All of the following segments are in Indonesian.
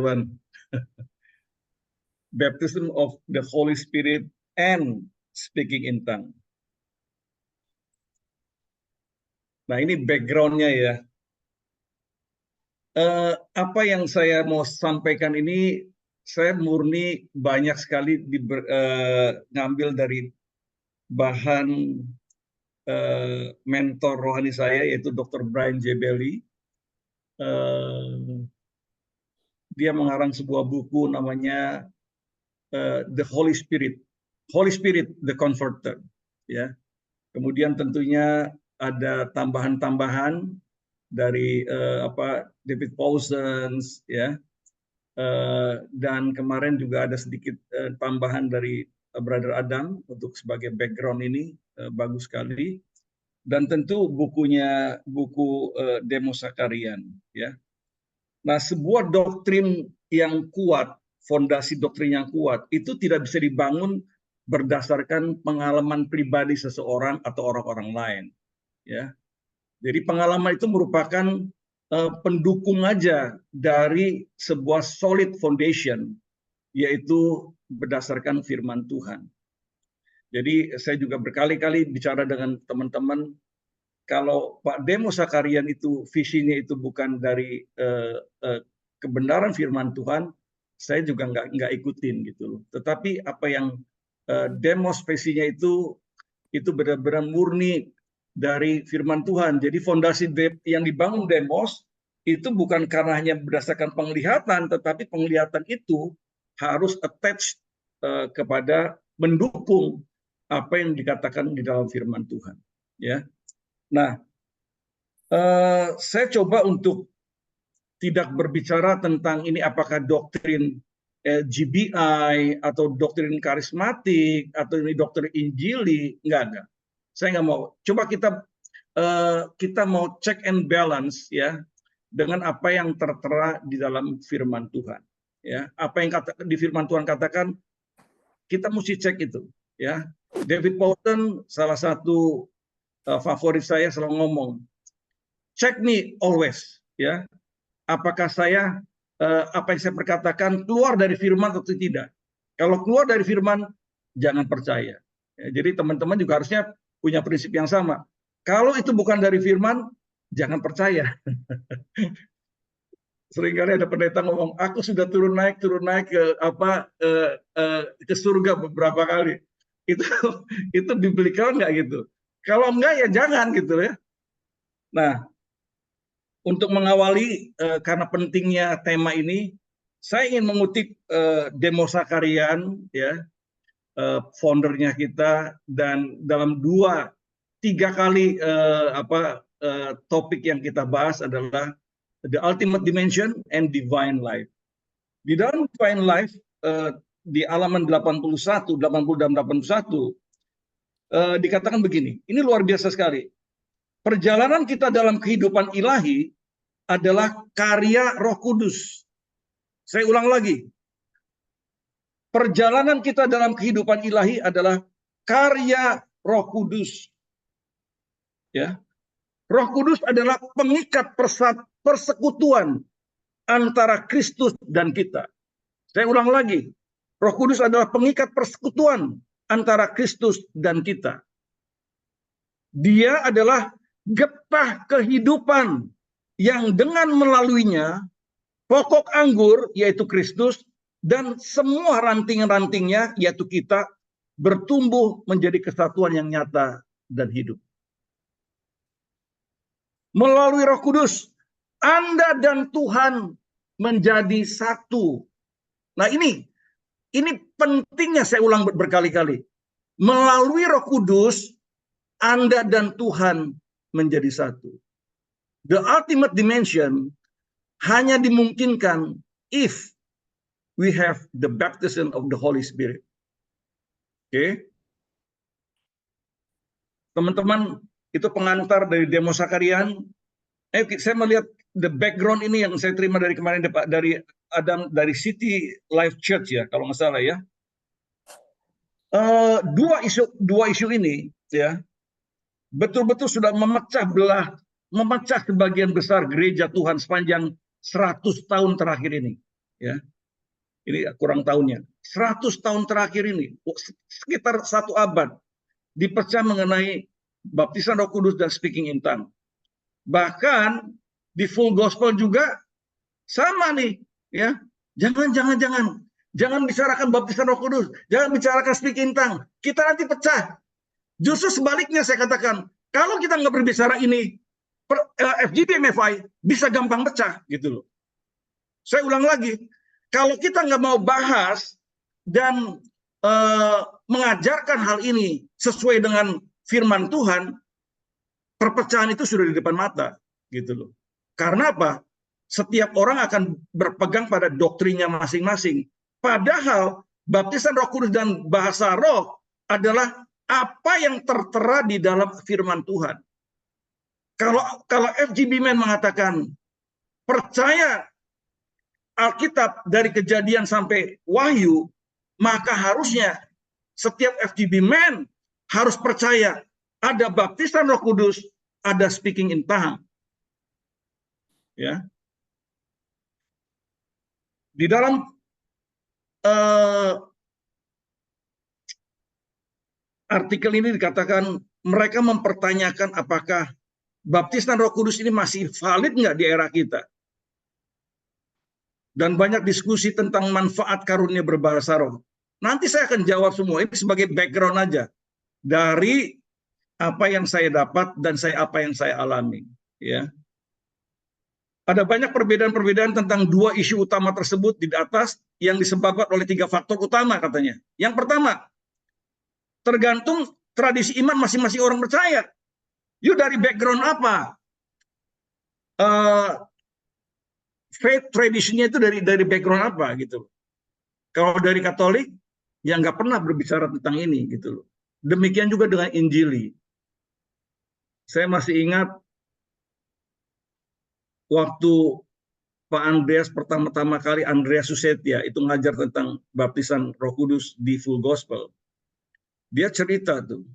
Irwan. Baptism of the Holy Spirit and speaking in tongue. Nah, ini background-nya ya. Apa yang saya mau sampaikan ini, saya murni banyak sekali ngambil dari bahan mentor rohani saya, yaitu Dr. Brian J. Bailey. Dia mengarang sebuah buku namanya The Holy Spirit the Comforter, ya. Kemudian tentunya ada tambahan-tambahan dari David Paulsons, ya. Dan kemarin juga ada sedikit tambahan dari Brother Adam untuk sebagai background ini, bagus sekali. Dan tentu buku Demos Sakarian, ya. Nah, sebuah doktrin yang kuat, fondasi doktrin yang kuat, itu tidak bisa dibangun berdasarkan pengalaman pribadi seseorang atau orang-orang lain. Ya, jadi pengalaman itu merupakan pendukung aja dari sebuah solid foundation, yaitu berdasarkan firman Tuhan. Jadi saya juga berkali-kali bicara dengan teman-teman, kalau Pak Demos Sakarian itu visinya itu bukan dari kebenaran firman Tuhan, saya juga nggak ikutin gitu loh. Tetapi apa yang Demos visinya itu benar-benar murni dari firman Tuhan. Jadi fondasi yang dibangun Demos itu bukan karena hanya berdasarkan penglihatan, tetapi penglihatan itu harus attached kepada mendukung apa yang dikatakan di dalam firman Tuhan. Ya. Nah, saya coba untuk tidak berbicara tentang ini apakah doktrin GBI atau doktrin karismatik atau ini doktrin Injili, enggak. Saya nggak mau. Coba kita mau check and balance ya dengan apa yang tertera di dalam firman Tuhan. Ya, apa yang di firman Tuhan katakan, kita mesti cek itu. Ya, David Paulson salah satu favorit saya selalu ngomong, check me always, ya. Apakah saya apa yang saya perkatakan keluar dari firman atau tidak? Kalau keluar dari firman, jangan percaya. Ya, jadi teman-teman juga harusnya punya prinsip yang sama. Kalau itu bukan dari firman, jangan percaya. Seringkali ada pendeta ngomong, aku sudah turun naik ke surga beberapa kali. Itu biblikal nggak gitu? Kalau enggak ya jangan gitu ya. Nah, untuk mengawali karena pentingnya tema ini, saya ingin mengutip Demos Sakarian, ya, foundernya kita, dan dalam 2-3 kali topik yang kita bahas adalah the ultimate dimension and divine life. Di dalam divine life di halaman 80 dan 81 dikatakan begini, ini luar biasa sekali. Perjalanan kita dalam kehidupan ilahi adalah karya Roh Kudus. Saya ulang lagi. Perjalanan kita dalam kehidupan ilahi adalah karya Roh Kudus. Ya. Roh Kudus adalah pengikat persekutuan antara Kristus dan kita. Saya ulang lagi. Roh Kudus adalah pengikat persekutuan antara Kristus dan kita. Dia adalah getah kehidupan yang dengan melaluinya pokok anggur yaitu Kristus dan semua ranting-rantingnya yaitu kita bertumbuh menjadi kesatuan yang nyata dan hidup. Melalui Roh Kudus Anda dan Tuhan menjadi satu. Nah, ini pentingnya, saya ulang berkali-kali. Melalui Roh Kudus Anda dan Tuhan menjadi satu. The ultimate dimension hanya dimungkinkan if we have the baptism of the Holy Spirit. Oke. Teman-teman, itu pengantar dari Demos Sakarian. Saya melihat the background ini yang saya terima dari kemarin dari Adam dari City Life Church ya, kalau nggak salah ya. Dua isu ini ya betul-betul sudah memecah sebagian besar gereja Tuhan sepanjang 100 tahun terakhir ini. ya. Ini kurang tahunnya. 100 tahun terakhir ini, sekitar 1 abad, dipercaya mengenai baptisan Roh Kudus dan speaking in tongue. Bahkan di full gospel juga sama nih, ya. Jangan bicarakan baptisan Roh Kudus, jangan bicarakan speaking in tongue. Kita nanti pecah. Justru sebaliknya saya katakan, kalau kita nggak berbicara ini, FGP MFI bisa gampang pecah gitu loh. Saya ulang lagi, kalau kita nggak mau bahas dan mengajarkan hal ini sesuai dengan firman Tuhan, perpecahan itu sudah di depan mata, gitu loh. Karena apa? Setiap orang akan berpegang pada doktrinnya masing-masing. Padahal baptisan Roh Kudus dan bahasa roh adalah apa yang tertera di dalam firman Tuhan. Kalau FGB Man mengatakan percaya Alkitab dari Kejadian sampai Wahyu, maka harusnya setiap FGB Man harus percaya ada baptisan Roh Kudus, ada speaking in tongue. Ya. Di dalam artikel ini dikatakan mereka mempertanyakan apakah baptisan Roh Kudus ini masih valid nggak di era kita. Dan banyak diskusi tentang manfaat karunia berbahasa roh. Nanti saya akan jawab semua ini sebagai background aja dari apa yang saya dapat dan apa yang saya alami. Ya, ada banyak perbedaan-perbedaan tentang 2 isu utama tersebut di atas yang disebabkan oleh 3 faktor utama katanya. Yang pertama, tergantung tradisi iman masing-masing orang percaya. Yuk dari background apa? Faith tradisinya itu dari background apa gitu. Kalau dari Katolik, ya nggak pernah berbicara tentang ini gitu loh. Demikian juga dengan Injili. Saya masih ingat waktu Pak Andreas pertama-tama kali, Andreas Susetia, itu ngajar tentang baptisan Roh Kudus di Full Gospel. Dia cerita tuh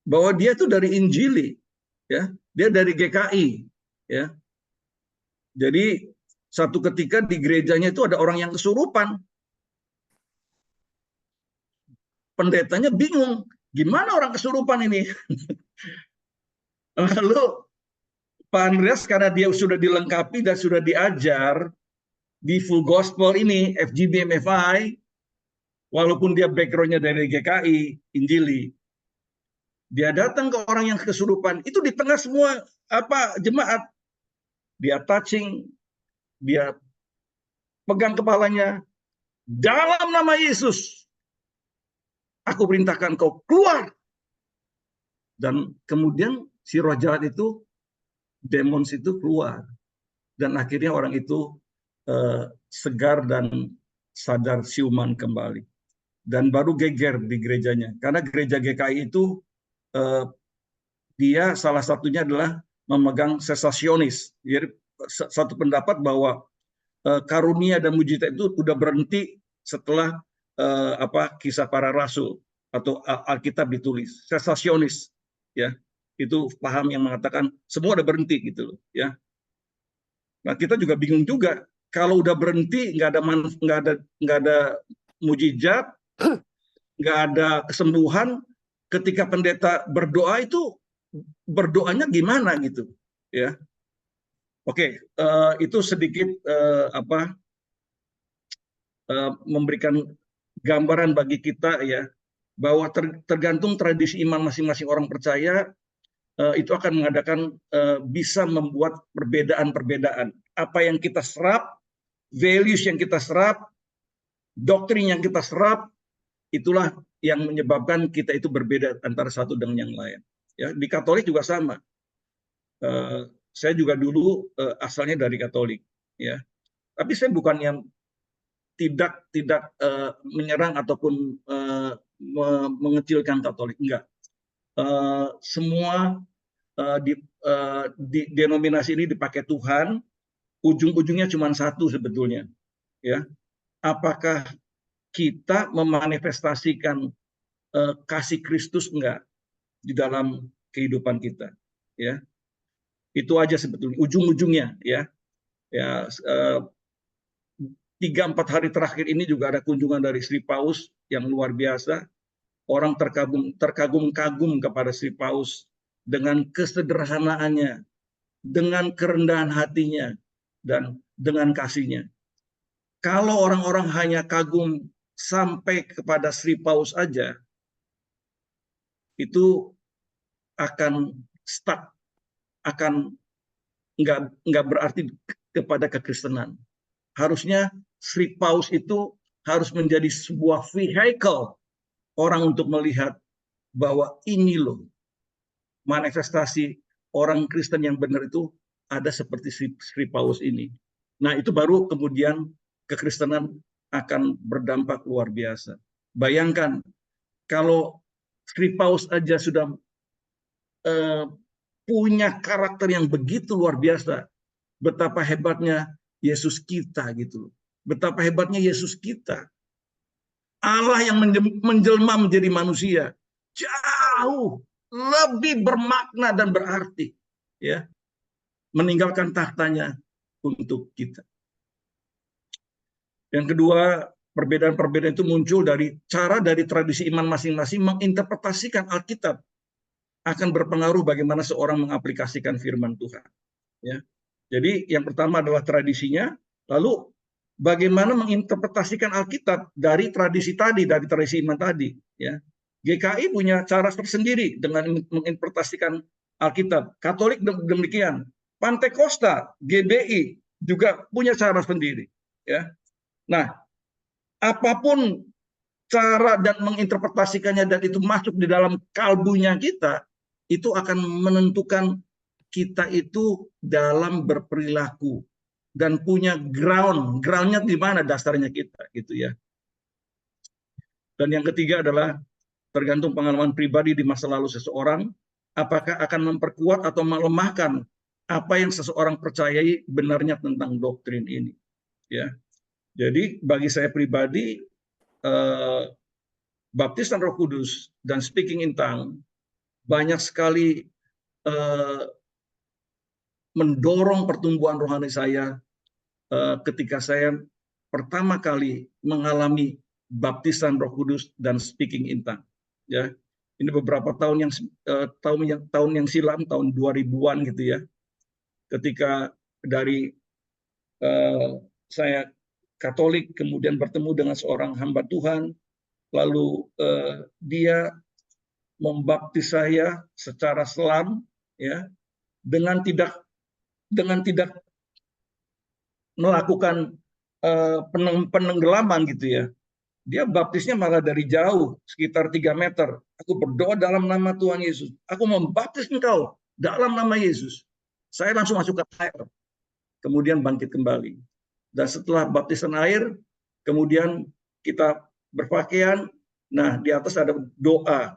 bahwa dia tuh dari Injili, ya, dia dari GKI, ya. Jadi satu ketika di gerejanya itu ada orang yang kesurupan. Pendetanya bingung, gimana orang kesurupan ini? Lalu Pak Andreas karena dia sudah dilengkapi dan sudah diajar di Full Gospel ini, FGB MFI, walaupun dia backgroundnya dari GKI, Injili, dia datang ke orang yang kesurupan, itu di tengah semua jemaat, dia touching, dia pegang kepalanya, dalam nama Yesus, aku perintahkan kau keluar. Dan kemudian si roh jahat itu, demons itu keluar. Dan akhirnya orang itu segar dan sadar siuman kembali. Dan baru geger di gerejanya. Karena gereja GKI itu dia salah satunya adalah memegang sesasionis. Jadi satu pendapat bahwa karunia dan mujizat itu sudah berhenti setelah Kisah Para Rasul atau Alkitab ditulis. Sesasionis, ya, itu paham yang mengatakan semua udah berhenti gitu loh, ya. Nah kita juga bingung juga kalau udah berhenti nggak ada mujizat, nggak ada kesembuhan, ketika pendeta berdoa itu berdoanya gimana gitu, ya. Oke, itu sedikit memberikan gambaran bagi kita, ya, bahwa tergantung tradisi iman masing-masing orang percaya, itu akan mengadakan bisa membuat perbedaan-perbedaan. Apa yang kita serap, values yang kita serap, doktrin yang kita serap, itulah yang menyebabkan kita itu berbeda antara satu dengan yang lain. Ya, di Katolik juga sama. Saya juga dulu asalnya dari Katolik, ya. Tapi saya bukan yang tidak menyerang ataupun mengecilkan Katolik, enggak. Semua di denominasi ini dipakai Tuhan, ujung-ujungnya cuma satu sebetulnya, ya. Apakah kita memanifestasikan kasih Kristus enggak di dalam kehidupan kita, ya. Itu aja sebetulnya ujung-ujungnya, ya. Ya, 3-4 hari terakhir ini juga ada kunjungan dari Sri Paus yang luar biasa. Orang terkagum-kagum kepada Sri Paus dengan kesederhanaannya, dengan kerendahan hatinya, dan dengan kasihnya. Kalau orang-orang hanya kagum sampai kepada Sri Paus aja, itu akan stuck, akan nggak berarti kepada kekristenan. Harusnya Sri Paus itu harus menjadi sebuah vehicle orang untuk melihat bahwa ini loh manifestasi orang Kristen yang benar itu ada seperti Sri Paus ini. Nah, itu baru kemudian kekristenan akan berdampak luar biasa. Bayangkan kalau Sri Paus aja sudah punya karakter yang begitu luar biasa, betapa hebatnya Yesus kita gitu. Betapa hebatnya Yesus kita. Allah yang menjelma menjadi manusia jauh lebih bermakna dan berarti, ya, meninggalkan tahtanya untuk kita. Yang kedua, perbedaan-perbedaan itu muncul dari tradisi iman masing-masing menginterpretasikan Alkitab akan berpengaruh bagaimana seorang mengaplikasikan firman Tuhan. Ya. Jadi yang pertama adalah tradisinya, lalu bagaimana menginterpretasikan Alkitab dari tradisi tadi, dari tradisi iman tadi. Ya. GKI punya cara tersendiri dengan menginterpretasikan Alkitab. Katolik demikian. Pantekosta, GBI juga punya cara sendiri. Ya. Nah, apapun cara dan menginterpretasikannya dan itu masuk di dalam kalbunya kita, itu akan menentukan kita itu dalam berperilaku dan punya groundnya di mana dasarnya kita, gitu ya. Dan yang ketiga adalah tergantung pengalaman pribadi di masa lalu seseorang, apakah akan memperkuat atau melemahkan apa yang seseorang percayai benarnya tentang doktrin ini. Ya, jadi bagi saya pribadi, baptisan Roh Kudus dan speaking in tongue banyak sekali mendorong pertumbuhan rohani saya ketika saya pertama kali mengalami baptisan Roh Kudus dan speaking in tongue. Ya, ini beberapa tahun yang silam, tahun 2000-an gitu ya. Ketika dari saya Katolik kemudian bertemu dengan seorang hamba Tuhan, lalu dia membaptis saya secara selam, ya, dengan tidak melakukan penenggelaman gitu ya. Dia baptisnya malah dari jauh, sekitar 3 meter. Aku berdoa dalam nama Tuhan Yesus. Aku membaptis engkau dalam nama Yesus. Saya langsung masuk ke air, kemudian bangkit kembali. Dan setelah baptisan air, kemudian kita berpakaian. Nah, di atas ada doa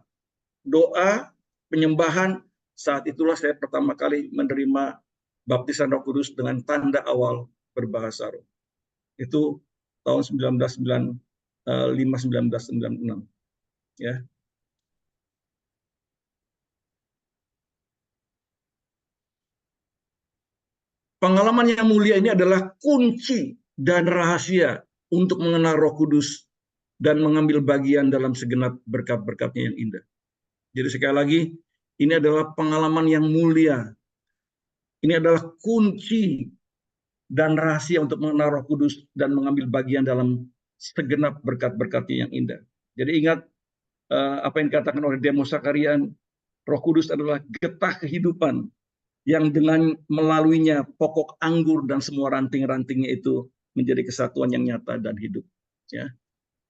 penyembahan. Saat itulah saya pertama kali menerima baptisan Roh Kudus dengan tanda awal berbahasa roh. Itu tahun 1995-1996. Ya. Pengalaman yang mulia ini adalah kunci dan rahasia untuk mengenal Roh Kudus dan mengambil bagian dalam segenap berkat-berkatnya yang indah. Jadi sekali lagi, ini adalah pengalaman yang mulia. Ini adalah kunci dan rahasia untuk mengenal Roh Kudus dan mengambil bagian dalam segenap berkat-berkatnya yang indah. Jadi ingat apa yang dikatakan oleh Demos Sakarian, Roh Kudus adalah getah kehidupan yang dengan melaluinya pokok anggur dan semua ranting-rantingnya itu menjadi kesatuan yang nyata dan hidup. Ya.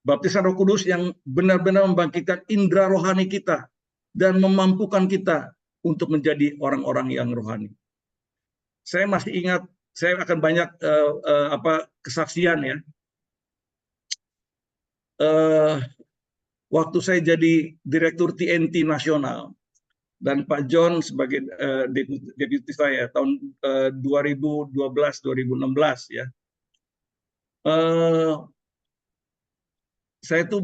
Baptisan Roh Kudus yang benar-benar membangkitkan indera rohani kita dan memampukan kita untuk menjadi orang-orang yang rohani. Saya masih ingat, saya akan banyak kesaksian ya. Waktu saya jadi direktur TNT nasional dan Pak John sebagai deputi saya tahun 2012-2016 ya. Saya tuh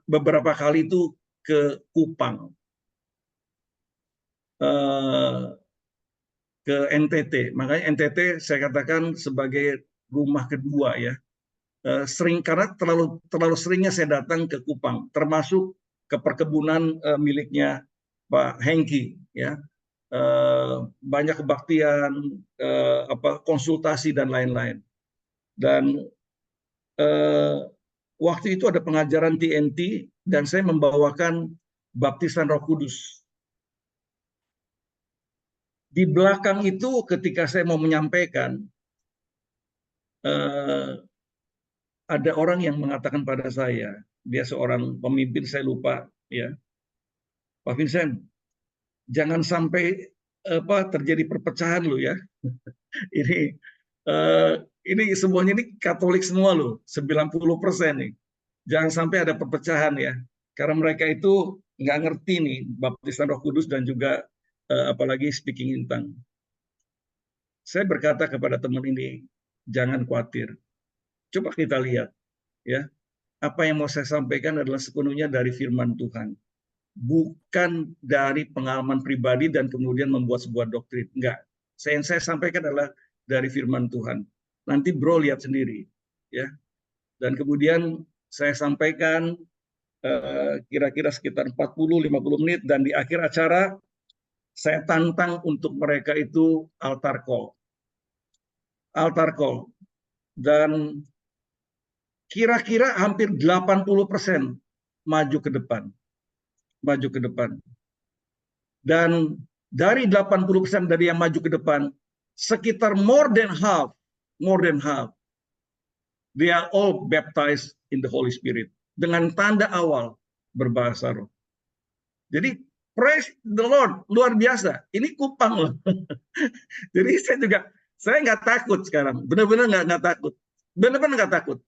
beberapa kali itu ke Kupang, ke NTT. Makanya NTT saya katakan sebagai rumah kedua ya. sering karena terlalu seringnya saya datang ke Kupang, termasuk ke perkebunan miliknya Pak Hengki, ya. Banyak kebaktian, konsultasi dan lain-lain. Dan waktu itu ada pengajaran TNT dan saya membawakan baptisan Roh Kudus. Di belakang itu ketika saya mau menyampaikan, ada orang yang mengatakan pada saya, dia seorang pemimpin, saya lupa, ya, Pak Vincent, jangan sampai terjadi perpecahan lo ya. Ini ini semuanya ini Katolik semua loh, 90% nih. Jangan sampai ada perpecahan ya, karena mereka itu nggak ngerti nih baptisan Roh Kudus dan juga apalagi speaking in tongue. Saya berkata kepada teman ini, jangan khawatir. Coba kita lihat, ya, apa yang mau saya sampaikan adalah sepenuhnya dari firman Tuhan, bukan dari pengalaman pribadi dan kemudian membuat sebuah doktrin. Enggak, yang saya sampaikan adalah dari firman Tuhan. Nanti bro lihat sendiri, ya. Dan kemudian saya sampaikan kira-kira sekitar 40-50 menit, dan di akhir acara saya tantang untuk mereka itu altar call. Altar call. Dan kira-kira hampir 80% maju ke depan. Maju ke depan. Dan dari 80% dari yang maju ke depan, sekitar more than half, they are all baptized in the Holy Spirit. Dengan tanda awal berbahasa roh. Jadi, praise the Lord, luar biasa. Ini Kupang loh. Jadi saya nggak takut sekarang. Benar-benar nggak takut. Benar-benar nggak takut.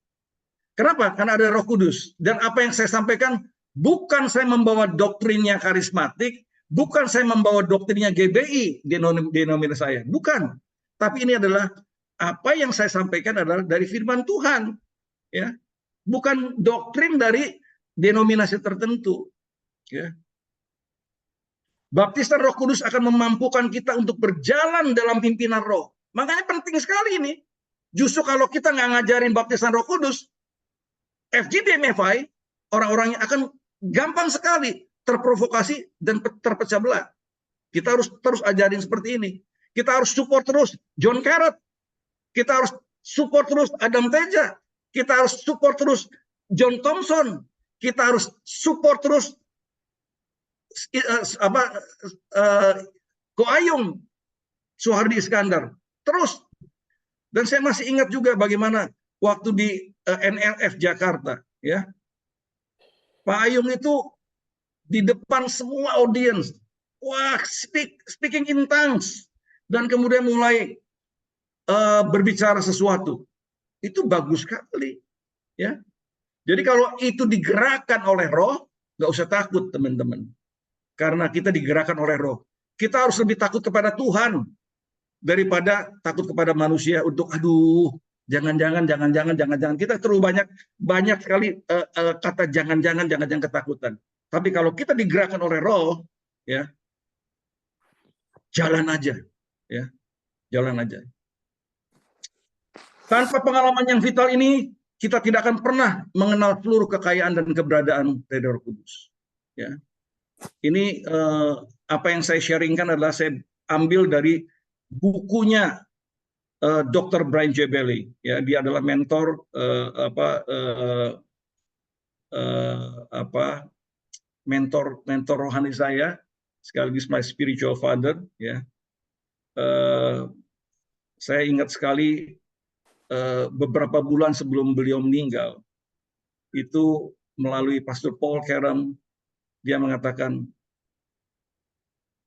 Kenapa? Karena ada Roh Kudus. Dan apa yang saya sampaikan, bukan saya membawa doktrinnya karismatik, bukan saya membawa doktrinnya GBI, denominasi saya. Bukan. Tapi ini adalah apa yang saya sampaikan adalah dari firman Tuhan. Ya. Bukan doktrin dari denominasi tertentu. Ya. Baptisan Roh Kudus akan memampukan kita untuk berjalan dalam pimpinan roh. Makanya penting sekali ini. Justru kalau kita nggak ngajarin baptisan Roh Kudus, FGD-MFI, orang-orangnya akan gampang sekali terprovokasi dan terpecah belah. Kita harus terus ajarin seperti ini. Kita harus support terus John Carrot. Kita harus support terus Adam Teja. Kita harus support terus John Thompson. Kita harus support terus Ko Ayung, Suhardi Iskandar. Terus. Dan saya masih ingat juga bagaimana waktu di NLF Jakarta, ya, Pak Ayung itu di depan semua audiens, wah, speaking in tongues, dan kemudian mulai berbicara sesuatu. Itu bagus sekali, ya. Jadi kalau itu digerakkan oleh roh, nggak usah takut teman-teman, karena kita digerakkan oleh roh. Kita harus lebih takut kepada Tuhan daripada takut kepada manusia untuk aduh, jangan-jangan kita terlalu banyak sekali kata jangan-jangan ketakutan. Tapi kalau kita digerakkan oleh roh, ya, jalan aja, ya, jalan aja. Tanpa pengalaman yang vital ini, kita tidak akan pernah mengenal seluruh kekayaan dan keberadaan dari Roh Kudus. Ya, ini apa yang saya sharingkan adalah saya ambil dari bukunya Dr. Brian J. Bailey, ya, dia adalah mentor mentor rohani saya, sekaligus my spiritual father, ya. Saya ingat sekali beberapa bulan sebelum beliau meninggal, itu melalui Pastor Paul Karam, dia mengatakan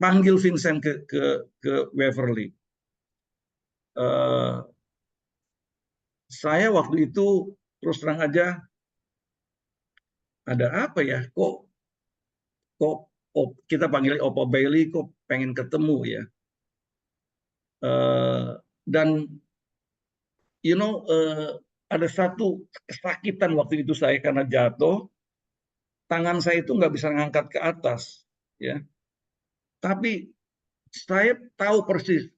panggil Vincent ke Waverly. Saya waktu itu terus terang aja, ada apa ya, kok kita panggil Opo Bailey, kok pengen ketemu ya. Dan ada satu kesakitan waktu itu saya karena jatuh, tangan saya itu nggak bisa ngangkat ke atas, ya. Tapi saya tahu persis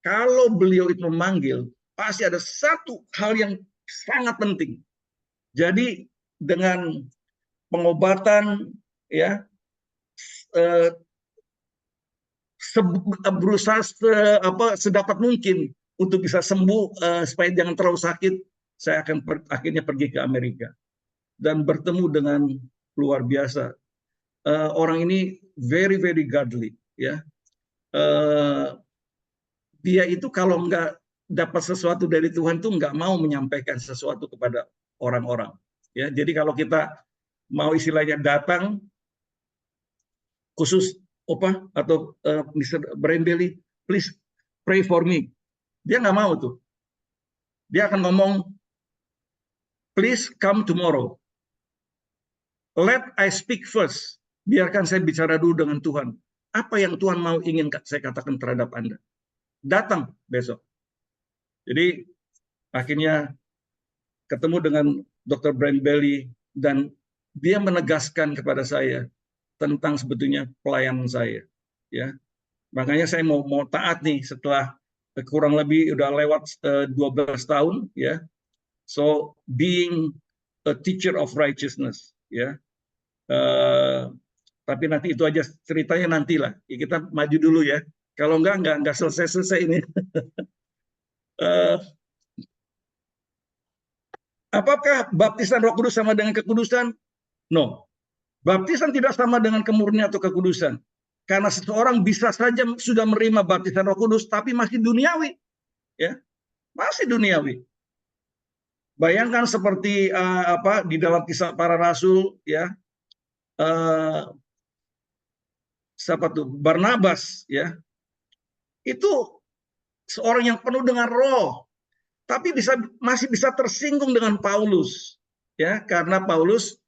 kalau beliau itu memanggil, pasti ada satu hal yang sangat penting. Jadi dengan pengobatan ya berusaha sedapat mungkin untuk bisa sembuh supaya jangan terlalu sakit, saya akan akhirnya pergi ke Amerika dan bertemu dengan luar biasa. Orang ini very very godly ya. Dia itu kalau nggak dapat sesuatu dari Tuhan tuh nggak mau menyampaikan sesuatu kepada orang-orang. Ya, jadi kalau kita mau istilahnya datang khusus apa atau Mr. Brambelli, please pray for me. Dia nggak mau tuh. Dia akan ngomong, please come tomorrow. Let I speak first. Biarkan saya bicara dulu dengan Tuhan. Apa yang Tuhan mau ingin saya katakan terhadap Anda. Datang besok. Jadi akhirnya ketemu dengan Dr. Brambelli dan dia menegaskan kepada saya tentang sebetulnya pelayanan saya. Ya, makanya saya mau taat nih setelah kurang lebih udah lewat 12 tahun ya. So being a teacher of righteousness ya. Tapi nanti itu aja ceritanya nantilah. Kita maju dulu ya. Kalau enggak selesai ini. Apakah baptisan Roh Kudus sama dengan kekudusan? No. Baptisan tidak sama dengan kemurnian atau kekudusan. Karena seseorang bisa saja sudah menerima baptisan Roh Kudus tapi masih duniawi. Ya. Masih duniawi. Bayangkan seperti di dalam Kisah Para Rasul ya. Siapa tuh? Barnabas ya. Itu seorang yang penuh dengan roh, tapi masih bisa tersinggung dengan Paulus ya, karena Paulus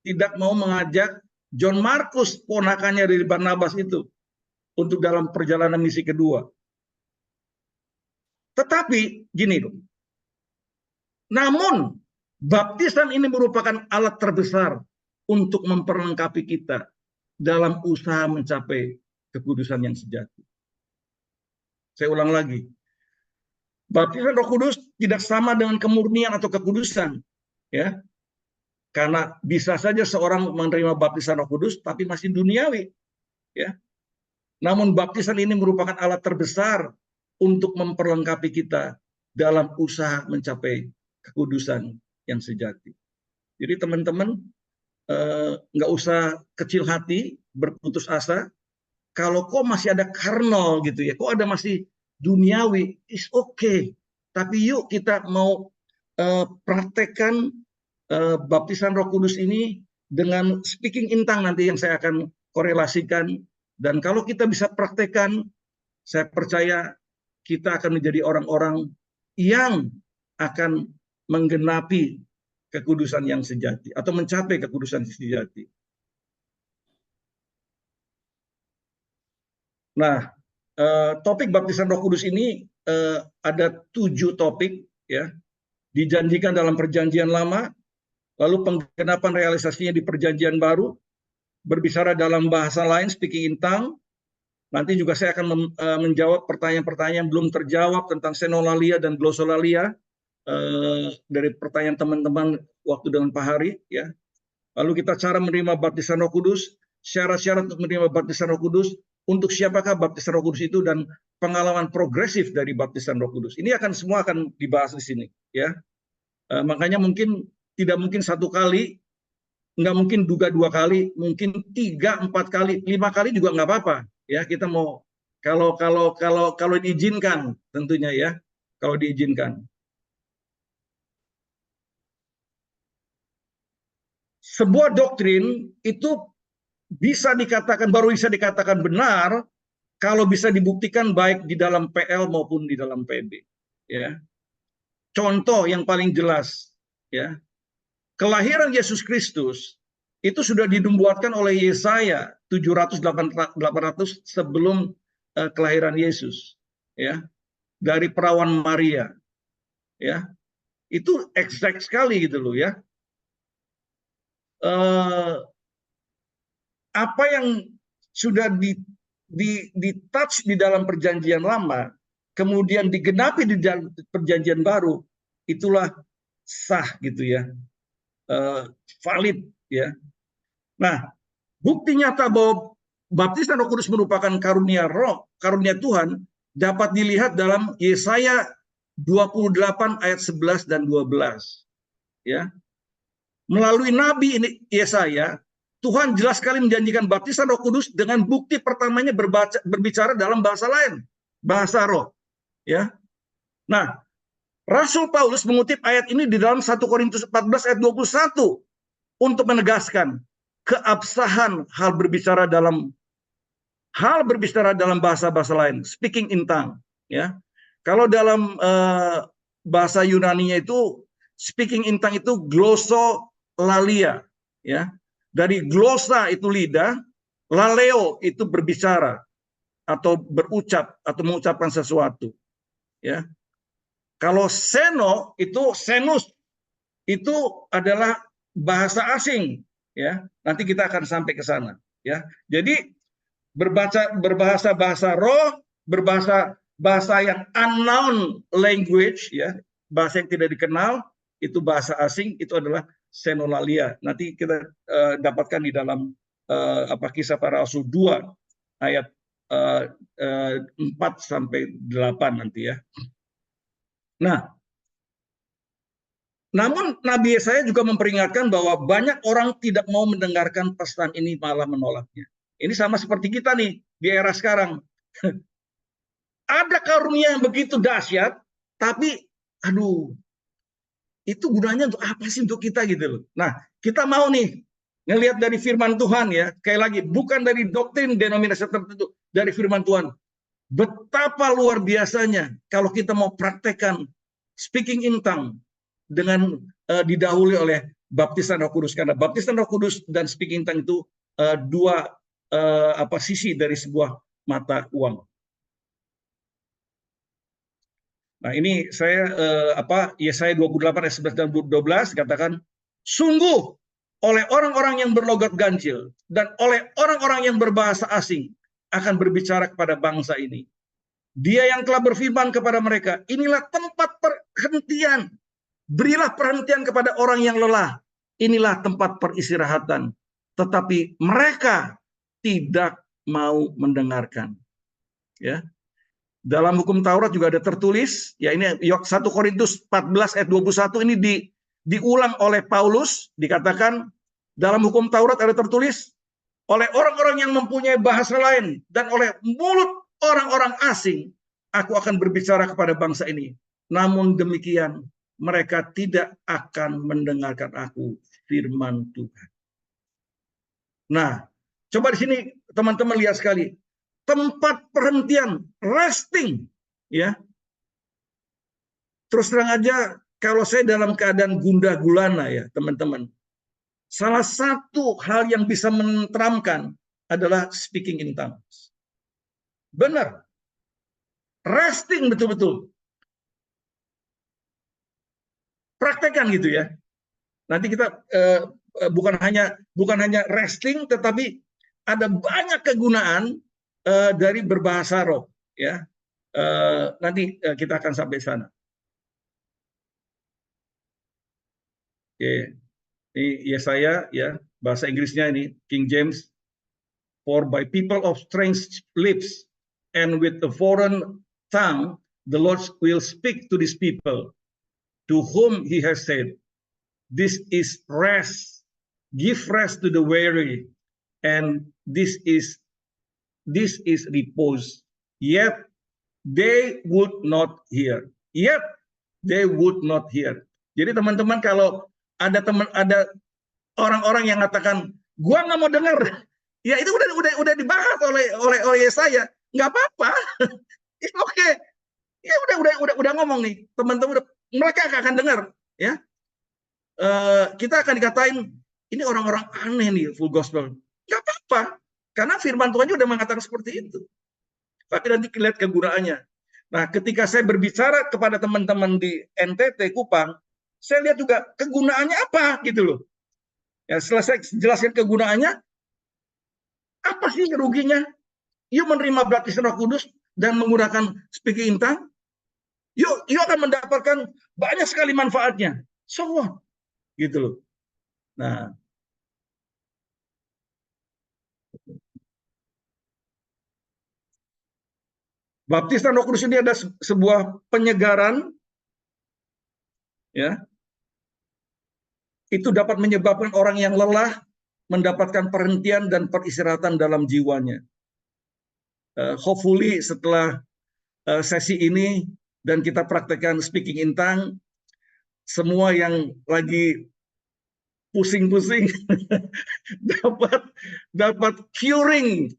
tidak mau mengajak John Markus, ponakannya dari Barnabas itu, untuk dalam perjalanan misi kedua. Tetapi gini dong, namun baptisan ini merupakan alat terbesar untuk memperlengkapi kita dalam usaha mencapai kekudusan yang sejati. Saya ulang lagi, baptisan Roh Kudus tidak sama dengan kemurnian atau kekudusan, ya. Karena bisa saja seorang menerima baptisan Roh Kudus tapi masih duniawi, ya. Namun baptisan ini merupakan alat terbesar untuk memperlengkapi kita dalam usaha mencapai kekudusan yang sejati. Jadi teman-teman nggak usah kecil hati, berputus asa. Kalau kok masih ada karnal gitu ya, kok ada masih duniawi, is okay. Tapi yuk kita mau praktekkan baptisan Roh Kudus ini dengan speaking in tongue nanti yang saya akan korelasikan. Dan kalau kita bisa praktekkan, saya percaya kita akan menjadi orang-orang yang akan menggenapi kekudusan yang sejati atau mencapai kekudusan yang sejati. Nah, topik baptisan Roh Kudus ini ada 7 topik ya, dijanjikan dalam Perjanjian Lama, lalu penggenapan realisasinya di Perjanjian Baru, berbicara dalam bahasa lain, speaking in tongue. Nanti juga saya akan menjawab pertanyaan-pertanyaan yang belum terjawab tentang senolalia dan glosolalia dari pertanyaan teman-teman waktu dengan Pak Hari ya. Lalu kita cara menerima baptisan Roh Kudus, syarat-syarat untuk menerima baptisan Roh Kudus, untuk siapakah baptisan Roh Kudus itu, dan pengalaman progresif dari baptisan Roh Kudus. Ini semua akan dibahas di sini ya. Makanya tidak mungkin satu kali, nggak mungkin juga 2 kali, mungkin 3, 4 kali, 5 kali juga nggak apa-apa ya. Kita mau kalau diizinkan tentunya ya, kalau diizinkan. Sebuah doktrin itu baru bisa dikatakan benar kalau bisa dibuktikan baik di dalam PL maupun di dalam PB. Ya. Contoh yang paling jelas, ya, kelahiran Yesus Kristus itu sudah dinubuatkan oleh Yesaya 700-800 sebelum kelahiran Yesus, ya, dari perawan Maria, ya, itu exact sekali gitu loh ya. Apa yang sudah di touch di dalam Perjanjian Lama, kemudian digenapi di dalam Perjanjian Baru, itulah sah gitu ya. valid, ya. Nah, bukti nyata bahwa baptisan Roh Kudus merupakan karunia Roh, karunia Tuhan dapat dilihat dalam Yesaya 28 ayat 11 dan 12. Ya. Melalui Nabi Yesaya, Tuhan jelas sekali menjanjikan baptisan Roh Kudus dengan bukti pertamanya berbicara dalam bahasa lain, bahasa roh. Ya. Nah, Rasul Paulus mengutip ayat ini di dalam 1 Korintus 14 ayat 21 untuk menegaskan keabsahan hal berbicara dalam bahasa-bahasa lain, speaking in tongue. Ya. Kalau dalam bahasa Yunani-nya itu speaking in tongue itu glossolalia, ya. Dari glosa itu lidah, laleo itu berbicara atau berucap atau mengucapkan sesuatu, ya. Kalau seno itu senus itu adalah bahasa asing, ya. Nanti kita akan sampai ke sana, ya. Jadi berbahasa bahasa roh, bahasa yang unknown language, ya, bahasa yang tidak dikenal, itu bahasa asing, itu adalah senolalia. Nanti kita dapatkan di dalam Kisah Para Rasul 2 ayat 4 sampai 8 nanti, ya. Nah, namun Nabi Yesaya juga memperingatkan bahwa banyak orang tidak mau mendengarkan pesan ini, malah menolaknya. Ini sama seperti kita nih di era sekarang. Ada karunia yang begitu dahsyat, tapi aduh, itu gunanya untuk apa sih untuk kita gitu loh. Nah, kita mau nih ngelihat dari firman Tuhan, ya. Sekali lagi, bukan dari doktrin denominasi tertentu, dari firman Tuhan. Betapa luar biasanya kalau kita mau praktekkan speaking in tongue dengan didahului oleh baptisan Roh Kudus, karena baptisan Roh Kudus dan speaking in tongue itu dua sisi dari sebuah mata uang. Nah, ini saya Yesaya 28 ayat 11 dan 12 katakan, sungguh oleh orang-orang yang berlogat ganjil dan oleh orang-orang yang berbahasa asing akan berbicara kepada bangsa ini. Dia yang telah berfirman kepada mereka, inilah tempat perhentian. Berilah perhentian kepada orang yang lelah. Inilah tempat peristirahatan. Tetapi mereka tidak mau mendengarkan. Ya. Dalam hukum Taurat juga ada tertulis, ya ini 1 Korintus 14 ayat 21 ini diulang oleh Paulus, dikatakan dalam hukum Taurat ada tertulis, oleh orang-orang yang mempunyai bahasa lain dan oleh mulut orang-orang asing, aku akan berbicara kepada bangsa ini. Namun demikian, mereka tidak akan mendengarkan aku, firman Tuhan. Nah, coba di sini teman-teman lihat sekali, tempat perhentian, resting, ya. Terus terang aja, kalau saya dalam keadaan gundah gulana, ya teman-teman, salah satu hal yang bisa menenteramkan adalah speaking in tongues. Benar, resting betul-betul. Praktekkan gitu, ya. Nanti kita bukan hanya resting, tetapi ada banyak kegunaan dari berbahasa roh, ya. Nanti kita akan sampai sana. Oke. Ini Yesaya, ya, bahasa Inggrisnya ini King James. For by people of strange lips and with a foreign tongue, the Lord will speak to these people, to whom he has said, this is rest, give rest to the weary, and this is repose. Yet they would not hear. Yet they would not hear. Jadi teman-teman, kalau ada orang-orang yang mengatakan, gua nggak mau dengar, ya itu udah dibahas oleh Yesaya, nggak apa-apa, it's okay. Ya udah ngomong nih, teman-teman, mereka akan dengar, ya. Kita akan dikatain ini orang-orang aneh nih full gospel, nggak apa-apa, karena firman Tuhan juga udah mengatakan seperti itu. Tapi nanti lihat kegunaannya. Nah, ketika saya berbicara kepada teman-teman di NTT Kupang, saya lihat juga kegunaannya apa gitu loh. Ya, setelah saya jelaskan kegunaannya, apa sih ruginya? Yuk menerima baptisan Roh Kudus dan menggunakan speaking in tongue. Yuk akan mendapatkan banyak sekali manfaatnya. So what? Gitu loh. Nah, baptisan Roh Kudus ini ada sebuah penyegaran, ya, itu dapat menyebabkan orang yang lelah mendapatkan perhentian dan peristirahatan dalam jiwanya. Hopefully setelah sesi ini dan kita praktekkan speaking in tongue, semua yang lagi pusing-pusing dapat curing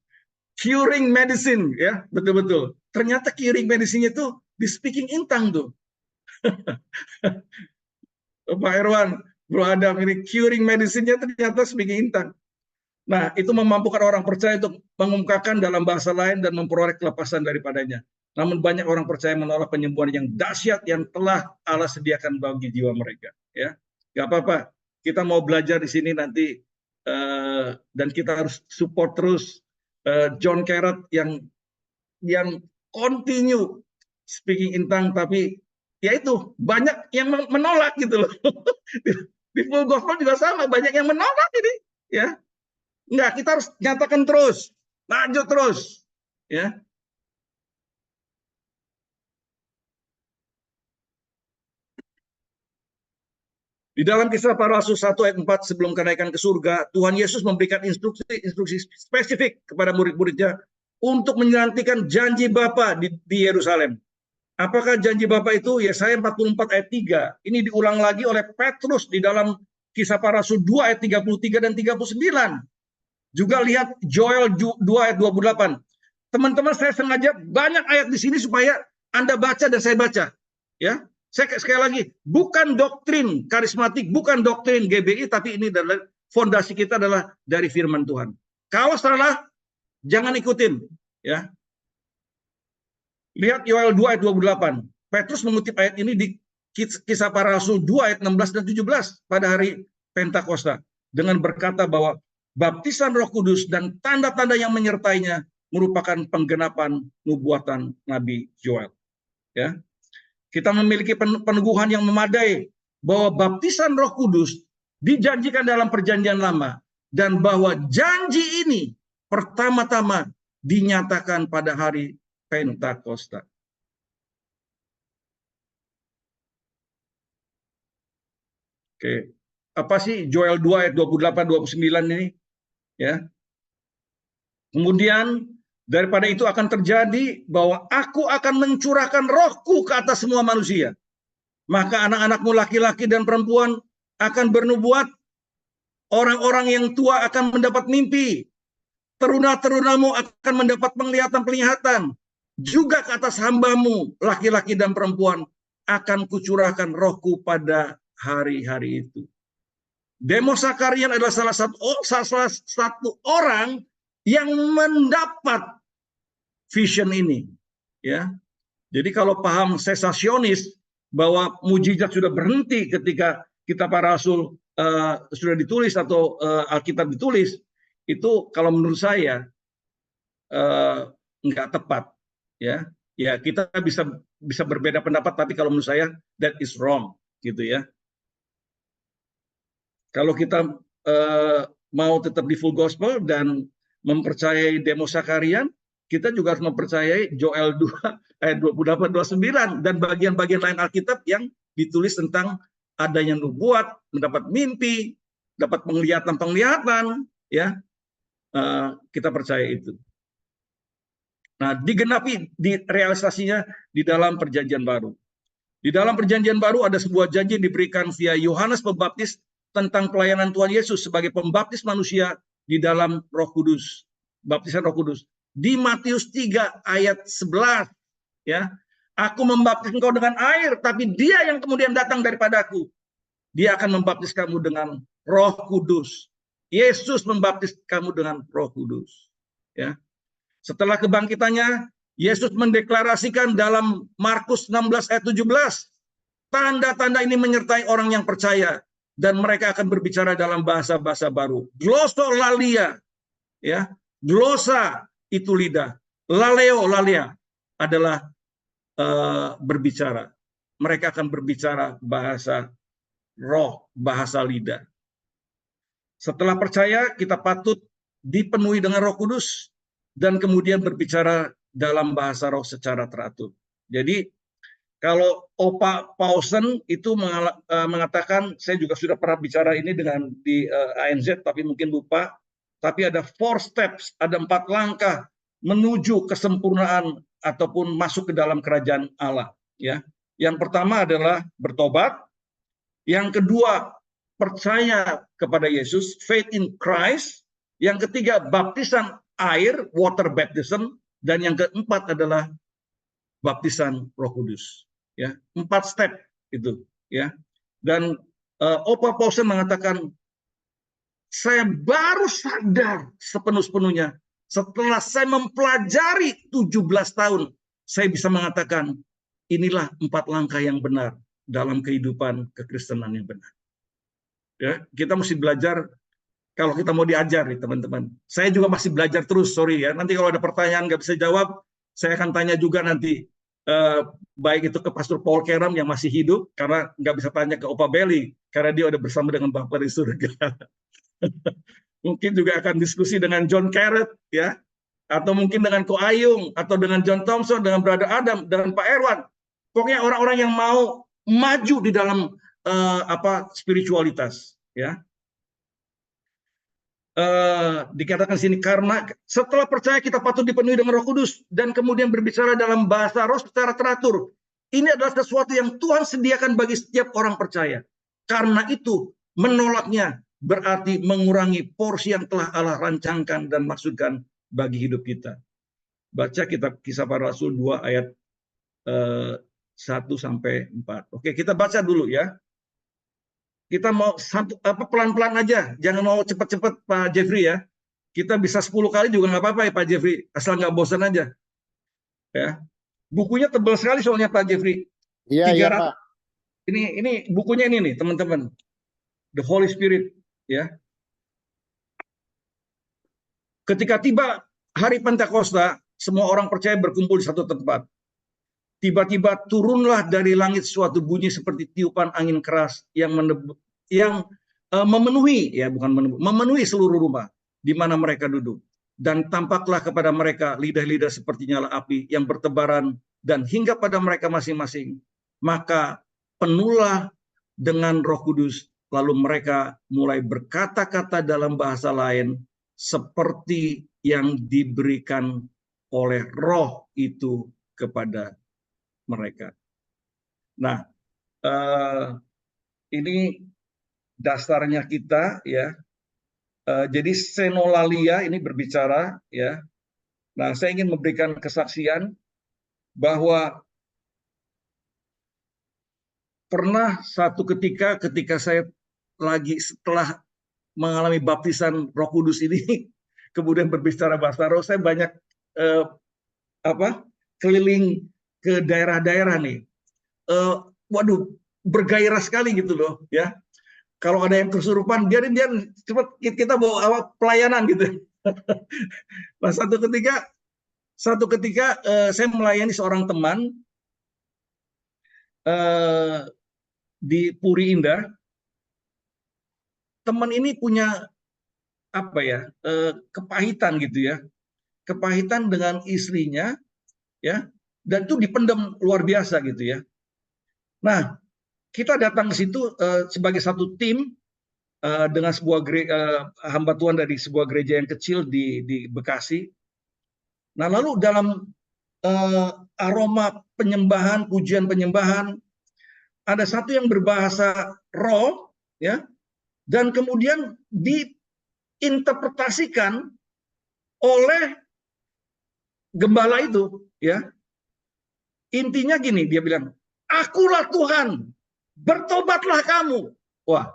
medicine, ya, betul-betul. Ternyata curing medicine itu di speaking in tongue tuh. Pak Irwan, Bro Adam, ini curing medicine-nya ternyata speaking in tongue. Nah, itu memampukan orang percaya untuk mengungkapkan dalam bahasa lain dan memperoleh kelepasan daripadanya. Namun banyak orang percaya menolak penyembuhan yang dahsyat yang telah Allah sediakan bagi jiwa mereka. Ya, nggak apa-apa. Kita mau belajar di sini nanti dan kita harus support terus John Carrot yang continue speaking in tongue, tapi ya itu banyak yang menolak gitu loh. Di full gospel juga sama, banyak yang menolak ini, ya. Enggak, kita harus nyatakan terus, lanjut terus, ya. Di dalam Kisah Para Rasul 1 ayat 4 sebelum kenaikan ke surga, Tuhan Yesus memberikan instruksi spesifik kepada murid-muridnya untuk menantikan janji Bapa di Yerusalem. Apakah janji Bapa itu? Yesaya 44 ayat 3. Ini diulang lagi oleh Petrus di dalam Kisah Para Rasul 2 ayat 33 dan 39. Juga lihat Joel 2 ayat 28. Teman-teman, saya sengaja banyak ayat di sini supaya Anda baca dan saya baca. Ya, saya sekali lagi, bukan doktrin karismatik, bukan doktrin GBI, tapi ini adalah fondasi kita adalah dari firman Tuhan. Kalau salah, jangan ikutin. Ya, lihat Yoel 2 ayat 28. Petrus mengutip ayat ini di Kisah Para Rasul 2 ayat 16 dan 17 pada hari Pentakosta dengan berkata bahwa baptisan Roh Kudus dan tanda-tanda yang menyertainya merupakan penggenapan nubuatan Nabi Joel. Ya, kita memiliki peneguhan yang memadai bahwa baptisan Roh Kudus dijanjikan dalam Perjanjian Lama dan bahwa janji ini pertama-tama dinyatakan pada hari Pentakosta. Oke, apa sih Joel 2 ayat 28 29 ini? Ya. Kemudian daripada itu akan terjadi bahwa aku akan mencurahkan rohku ke atas semua manusia. Maka anak-anakmu laki-laki dan perempuan akan bernubuat, orang-orang yang tua akan mendapat mimpi, teruna-terunamu akan mendapat penglihatan-penglihatan. Juga ke atas hambamu, laki-laki dan perempuan, akan kucurahkan rohku pada hari-hari itu. Demos Zakarian adalah salah satu orang yang mendapat vision ini. Ya, jadi kalau paham sesasionis bahwa mujizat sudah berhenti ketika Kitab Para Rasul sudah ditulis atau Alkitab ditulis, itu kalau menurut saya nggak tepat, ya. Ya, kita bisa berbeda pendapat, tapi kalau menurut saya that is wrong, gitu ya. Kalau kita mau tetap di full gospel dan mempercayai Demos Zakarian, kita juga harus mempercayai Joel 2 ayat 28 29 dan bagian-bagian lain Alkitab yang ditulis tentang adanya nubuat, mendapat mimpi, dapat penglihatan-penglihatan, ya. Kita percaya itu. Nah, digenapi di realisasinya di dalam Perjanjian Baru. Di dalam Perjanjian Baru ada sebuah janji yang diberikan via Yohanes Pembaptis tentang pelayanan Tuhan Yesus sebagai pembaptis manusia di dalam Roh Kudus, baptisan Roh Kudus. Di Matius 3 ayat 11, ya. Aku membaptis engkau dengan air, tapi Dia yang kemudian datang daripadaku. Dia akan membaptis kamu dengan Roh Kudus. Yesus membaptis kamu dengan Roh Kudus, ya. Setelah kebangkitannya, Yesus mendeklarasikan dalam Markus 16 ayat 17, tanda-tanda ini menyertai orang yang percaya dan mereka akan berbicara dalam bahasa-bahasa baru. Glossolalia, ya. Glosa itu lidah. Laleo, lalea adalah berbicara. Mereka akan berbicara bahasa roh, bahasa lidah. Setelah percaya, kita patut dipenuhi dengan Roh Kudus dan kemudian berbicara dalam bahasa roh secara teratur. Jadi kalau Opa Pausen itu mengatakan, saya juga sudah pernah bicara ini dengan di ANZ, tapi mungkin lupa. Tapi ada 4 steps, ada 4 langkah menuju kesempurnaan ataupun masuk ke dalam kerajaan Allah. Ya, yang pertama adalah bertobat. Yang kedua, percaya kepada Yesus, faith in Christ. Yang ketiga, baptisan air, water baptism. Dan yang keempat adalah baptisan Roh Kudus. Ya, 4 step itu. Ya, dan Opa Pausen mengatakan, saya baru sadar sepenuh-sepenuhnya setelah saya mempelajari 17 tahun, saya bisa mengatakan inilah 4 langkah yang benar dalam kehidupan kekristenan yang benar. Ya, kita mesti belajar kalau kita mau diajar nih teman-teman. Saya juga masih belajar terus, sorry ya. Nanti kalau ada pertanyaan nggak bisa jawab, saya akan tanya juga nanti. Baik itu ke Pastor Paul Keram yang masih hidup, karena nggak bisa tanya ke Opa Belly, karena dia udah bersama dengan Bapa di surga. Mungkin juga akan diskusi dengan John Carrot, ya, atau mungkin dengan Ko Ayung, atau dengan John Thompson, dengan Brother Adam, dengan Pak Erwan. Pokoknya orang-orang yang mau maju di dalam spiritualitas, ya. Dikatakan sini karena setelah percaya kita patut dipenuhi dengan Roh Kudus dan kemudian berbicara dalam bahasa roh secara teratur. Ini adalah sesuatu yang Tuhan sediakan bagi setiap orang percaya. Karena itu menolaknya berarti mengurangi porsi yang telah Allah rancangkan dan maksudkan bagi hidup kita. Baca kitab Kisah Para Rasul 2 ayat 1-4. Oke, kita baca dulu ya. Kita mau pelan-pelan aja, jangan mau cepat-cepat Pak Jeffrey ya. Kita bisa 10 kali juga nggak apa-apa ya Pak Jeffrey, asal nggak bosan aja. Ya, bukunya tebal sekali soalnya Pak Jeffrey. Iya, iya Pak. Ini bukunya ini nih teman-teman, The Holy Spirit. Ya. Ketika tiba hari Pentakosta, semua orang percaya berkumpul di satu tempat. Tiba-tiba turunlah dari langit suatu bunyi seperti tiupan angin keras yang memenuhi, ya bukan memenuhi seluruh rumah di mana mereka duduk. Dan tampaklah kepada mereka lidah-lidah seperti nyala api yang bertebaran dan hingga pada mereka masing-masing. Maka penuhlah dengan Roh Kudus, lalu mereka mulai berkata-kata dalam bahasa lain seperti yang diberikan oleh Roh itu kepada mereka. Nah, ini dasarnya kita ya. Jadi senolalia ini berbicara ya. Nah, saya ingin memberikan kesaksian bahwa pernah satu ketika saya lagi setelah mengalami baptisan Roh Kudus ini kemudian berbicara bahasa roh, saya banyak keliling ke daerah-daerah nih. Waduh, bergairah sekali gitu loh ya. Kalau ada yang kesurupan, biarin cepat kita bawa pelayanan gitu. Nah, satu ketika saya melayani seorang teman di Puri Indah. Teman ini punya kepahitan gitu ya, kepahitan dengan istrinya ya, dan itu dipendam luar biasa gitu ya. Nah, kita datang ke situ sebagai satu tim dengan sebuah hamba Tuhan dari sebuah gereja yang kecil di Bekasi. Nah, lalu dalam aroma penyembahan, pujian penyembahan, ada satu yang berbahasa roh, ya, dan kemudian diinterpretasikan oleh gembala itu, ya. Intinya gini, dia bilang, akulah Tuhan, bertobatlah kamu. Wah,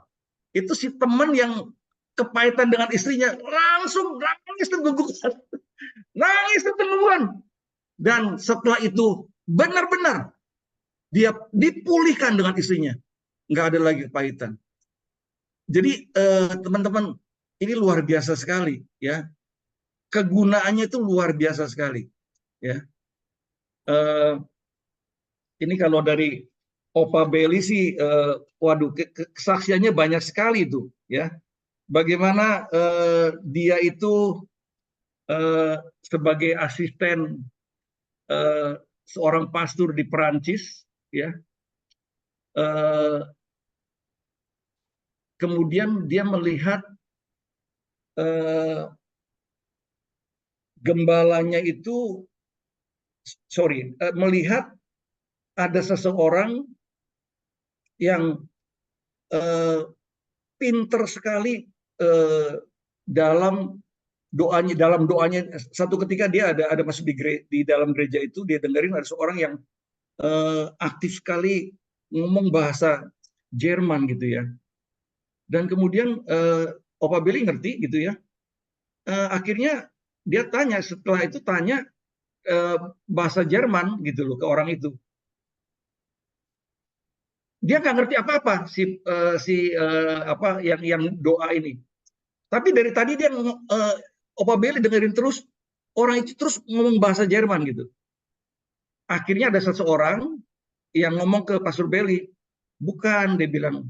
itu si teman yang kepahitan dengan istrinya langsung nangis terguguran. Nangis terguguran. Dan setelah itu benar-benar dia dipulihkan dengan istrinya. Nggak ada lagi kepahitan. Jadi teman-teman, ini luar biasa sekali ya. Kegunaannya itu luar biasa sekali ya. Ini kalau dari Opa Belly sih waduh kesaksiannya banyak sekali itu ya. bagaimana dia itu sebagai asisten seorang pastor di Perancis, ya. Kemudian dia melihat gembalanya itu, melihat ada seseorang yang pinter sekali dalam doanya. Satu ketika dia ada masuk di dalam gereja itu, dia dengerin ada seorang yang aktif sekali ngomong bahasa Jerman gitu ya. Dan kemudian Opa Billy ngerti gitu ya. Akhirnya dia tanya, setelah itu tanya bahasa Jerman gitu loh ke orang itu. Dia nggak ngerti apa-apa apa yang doa ini. Tapi dari tadi dia Opa Billy dengerin terus orang itu terus ngomong bahasa Jerman gitu. Akhirnya ada seseorang yang ngomong ke Pastor Belly, bukan, dia bilang,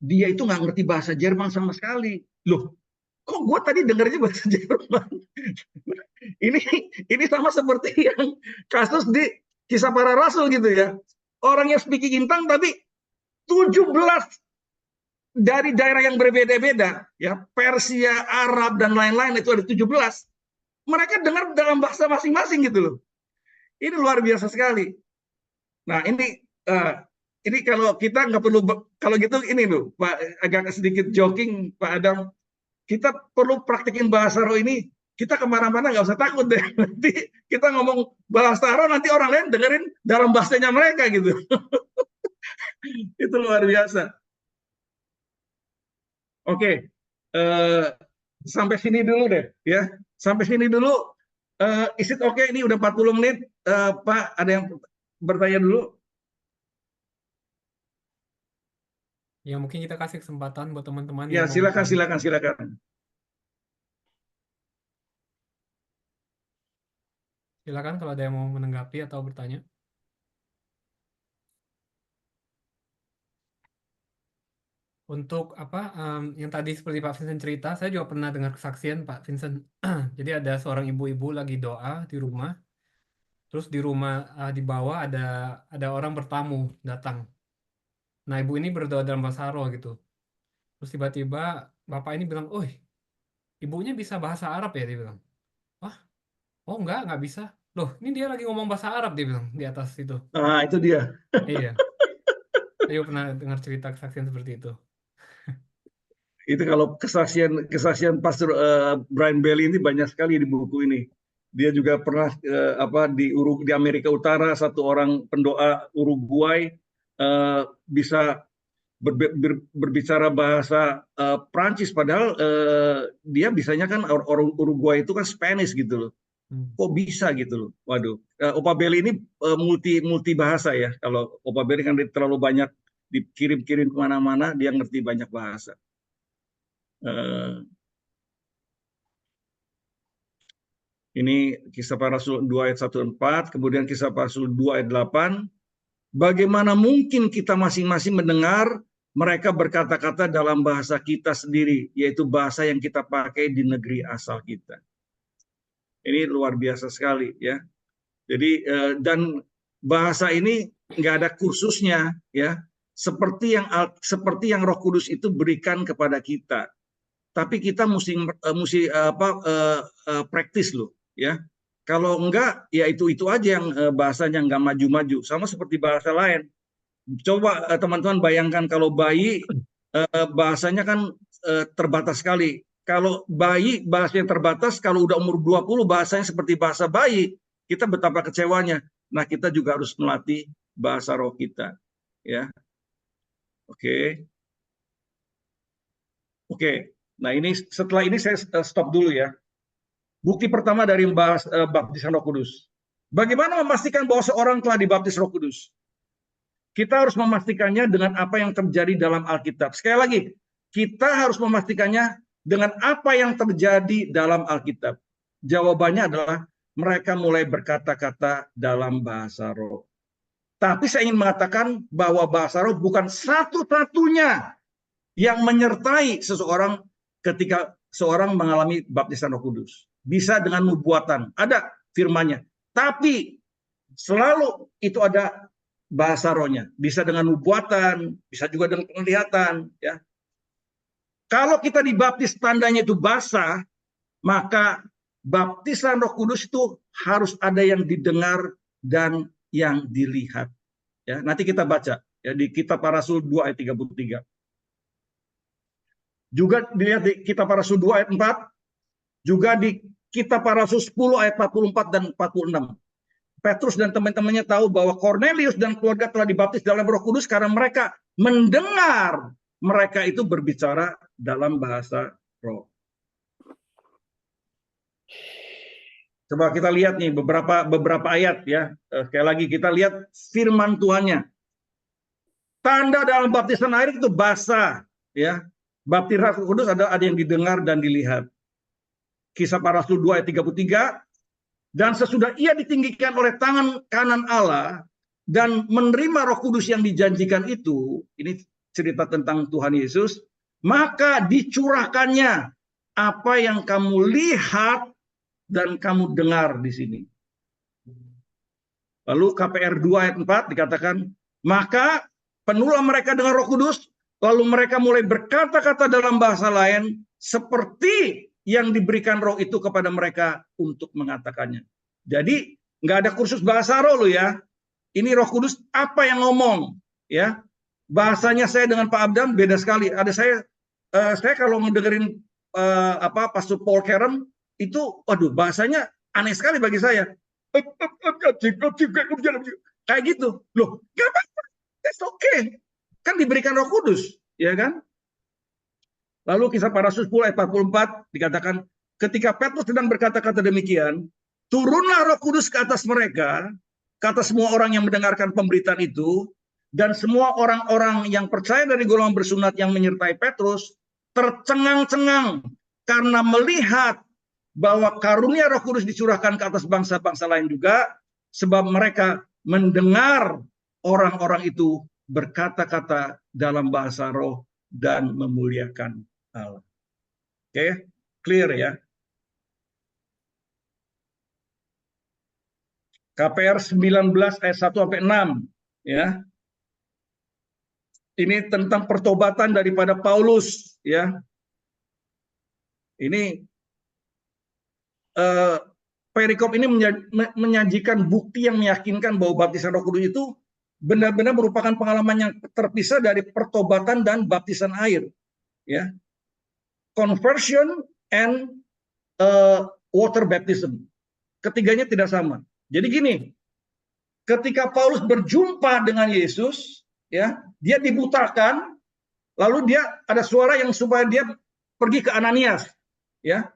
dia itu nggak ngerti bahasa Jerman sama sekali. Loh, kok gue tadi dengarnya bahasa Jerman? ini sama seperti yang kasus di Kisah Para Rasul gitu ya. Orang yang speaking in tongue tapi 17 dari daerah yang berbeda-beda, ya, Persia, Arab dan lain-lain, itu ada 17. Mereka dengar dalam bahasa masing-masing gitu loh. Ini luar biasa sekali. Nah, ini kalau kita nggak perlu, kalau gitu ini loh, Pak, agak sedikit joking, Pak Adam, kita perlu praktekin bahasa roh ini, kita kemana-mana nggak usah takut deh. Nanti kita ngomong bahasa roh, nanti orang lain dengerin dalam bahasanya mereka gitu. Itu luar biasa. Oke, sampai sini dulu deh, ya. Sampai sini dulu. Is it okay? Ini udah 40 menit. Pak, ada yang bertanya dulu? Ya mungkin kita kasih kesempatan buat teman-teman Ya, yang mau silakan, bertanya. silakan, silakan. Silakan kalau ada yang mau menanggapi atau bertanya. Untuk apa yang tadi seperti Pak Vincent cerita, saya juga pernah dengar kesaksian Pak Vincent. Jadi ada seorang ibu-ibu lagi doa di rumah, terus di rumah di bawah ada orang bertamu datang. Nah ibu ini berdoa dalam bahasa roh gitu. Terus tiba-tiba bapak ini bilang, "Oh, ibunya bisa bahasa Arab ya?" Dia bilang. "Wah, oh nggak bisa. Loh, ini dia lagi ngomong bahasa Arab," dia bilang di atas itu. Nah, itu dia. Iya, saya juga pernah dengar cerita kesaksian seperti itu. Itu kalau kesaksian Pastor Brian Bailey ini banyak sekali di buku ini. Dia juga pernah di Amerika Utara, satu orang pendoa Uruguay bisa berbicara bahasa Prancis, padahal dia bisanya kan orang Uruguay itu kan Spanish gitu loh. Kok bisa gitu loh. Waduh. Opa Belly ini multi bahasa ya. Kalau Opa Belly kan terlalu banyak dikirim-kirim kemana-mana, dia ngerti banyak bahasa. Ini Kisah Para Rasul 2 ayat 1 dan 4, kemudian Kisah Para Rasul 2 ayat 8. Bagaimana mungkin kita masing-masing mendengar mereka berkata-kata dalam bahasa kita sendiri, yaitu bahasa yang kita pakai di negeri asal kita. Ini luar biasa sekali ya. Jadi dan bahasa ini nggak ada kursusnya ya. Seperti yang Roh Kudus itu berikan kepada kita. Tapi kita mesti praktis loh ya. Kalau enggak ya itu aja yang bahasanya nggak maju-maju, sama seperti bahasa lain. Coba teman-teman bayangkan kalau bayi bahasanya kan terbatas sekali. Kalau bayi bahasanya terbatas, kalau udah umur 20 bahasanya seperti bahasa bayi, kita betapa kecewanya. Nah, kita juga harus melatih bahasa roh kita ya. Oke. Oke. Nah, ini setelah ini saya stop dulu ya. Bukti pertama dari baptisan Roh Kudus. Bagaimana memastikan bahwa seorang telah dibaptis Roh Kudus? Kita harus memastikannya dengan apa yang terjadi dalam Alkitab. Sekali lagi, kita harus memastikannya dengan apa yang terjadi dalam Alkitab. Jawabannya adalah mereka mulai berkata-kata dalam bahasa roh. Tapi saya ingin mengatakan bahwa bahasa roh bukan satu-satunya yang menyertai seseorang ketika seorang mengalami baptisan Roh Kudus. Bisa dengan nubuatan, ada firman-Nya. Tapi selalu itu ada bahasa rohnya. Bisa dengan nubuatan, bisa juga dengan penglihatan. Ya. Kalau kita dibaptis tandanya itu basah, maka baptisan Roh Kudus itu harus ada yang didengar dan yang dilihat. Ya, nanti kita baca ya di Kitab Para Rasul 2 ayat 33. Juga dilihat di Kitab Para Rasul 2 ayat 4, juga di Kitab Para Rasul 10 ayat 44 dan 46. Petrus dan teman-temannya tahu bahwa Cornelius dan keluarga telah dibaptis dalam Roh Kudus karena mereka mendengar mereka itu berbicara dalam bahasa roh. Coba kita lihat nih beberapa ayat ya. Sekali lagi kita lihat firman Tuhannya. Tanda dalam baptisan air itu basah, ya. Baptisan Roh Kudus ada yang didengar dan dilihat. Kisah Para Rasul 2 ayat 33. Dan sesudah ia ditinggikan oleh tangan kanan Allah dan menerima Roh Kudus yang dijanjikan itu, ini cerita tentang Tuhan Yesus, maka dicurahkannya apa yang kamu lihat dan kamu dengar di sini. Lalu KPR 2 ayat 4 dikatakan, maka penuhlah mereka dengan Roh Kudus, lalu mereka mulai berkata-kata dalam bahasa lain seperti yang diberikan roh itu kepada mereka untuk mengatakannya. Jadi nggak ada kursus bahasa roh lo ya. Ini Roh Kudus apa yang ngomong ya. Bahasanya saya dengan Pak Abdam beda sekali. Ada saya kalau ngedengerin Pastor Paul Karen itu, waduh bahasanya aneh sekali bagi saya. Kayak gitu. Loh, nggak apa-apa. That's okay. Kan diberikan Roh Kudus, ya kan? Lalu Kisah Para Rasul 10 ayat 44 dikatakan, ketika Petrus sedang berkata-kata demikian, turunlah Roh Kudus ke atas mereka, ke atas semua orang yang mendengarkan pemberitaan itu, dan semua orang-orang yang percaya dari golongan bersunat yang menyertai Petrus tercengang-cengang karena melihat bahwa karunia Roh Kudus dicurahkan ke atas bangsa-bangsa lain juga, sebab mereka mendengar orang-orang itu berkata-kata dalam bahasa roh dan memuliakan Allah. Oke, clear ya. KPR 19 ayat 1 sampai 6 ya. Ini tentang pertobatan daripada Paulus ya. Ini perikop ini menyajikan bukti yang meyakinkan bahwa baptisan Roh Kudus itu benar-benar merupakan pengalaman yang terpisah dari pertobatan dan baptisan air ya. Conversion and water baptism. Ketiganya tidak sama. Jadi gini, ketika Paulus berjumpa dengan Yesus, ya, dia dibutakan, lalu dia ada suara yang supaya dia pergi ke Ananias, ya.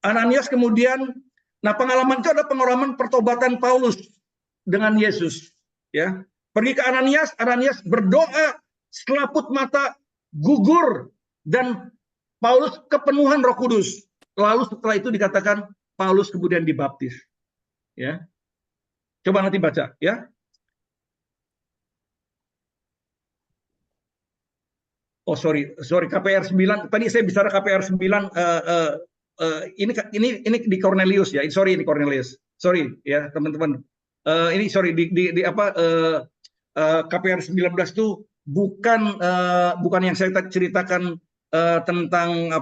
Ananias kemudian, nah pengalaman itu ada pengalaman pertobatan Paulus dengan Yesus, ya. Pergi ke Ananias, Ananias berdoa, selaput mata gugur dan Paulus kepenuhan Roh Kudus. Lalu setelah itu dikatakan Paulus kemudian dibaptis. Ya. Coba nanti baca ya. Oh sorry KPR 9. Tadi saya bicara KPR 9 ini di Cornelius ya. Sorry ini Cornelius. Sorry ya teman-teman. Ini sorry di KPR 19 itu bukan yang saya ceritakan tentang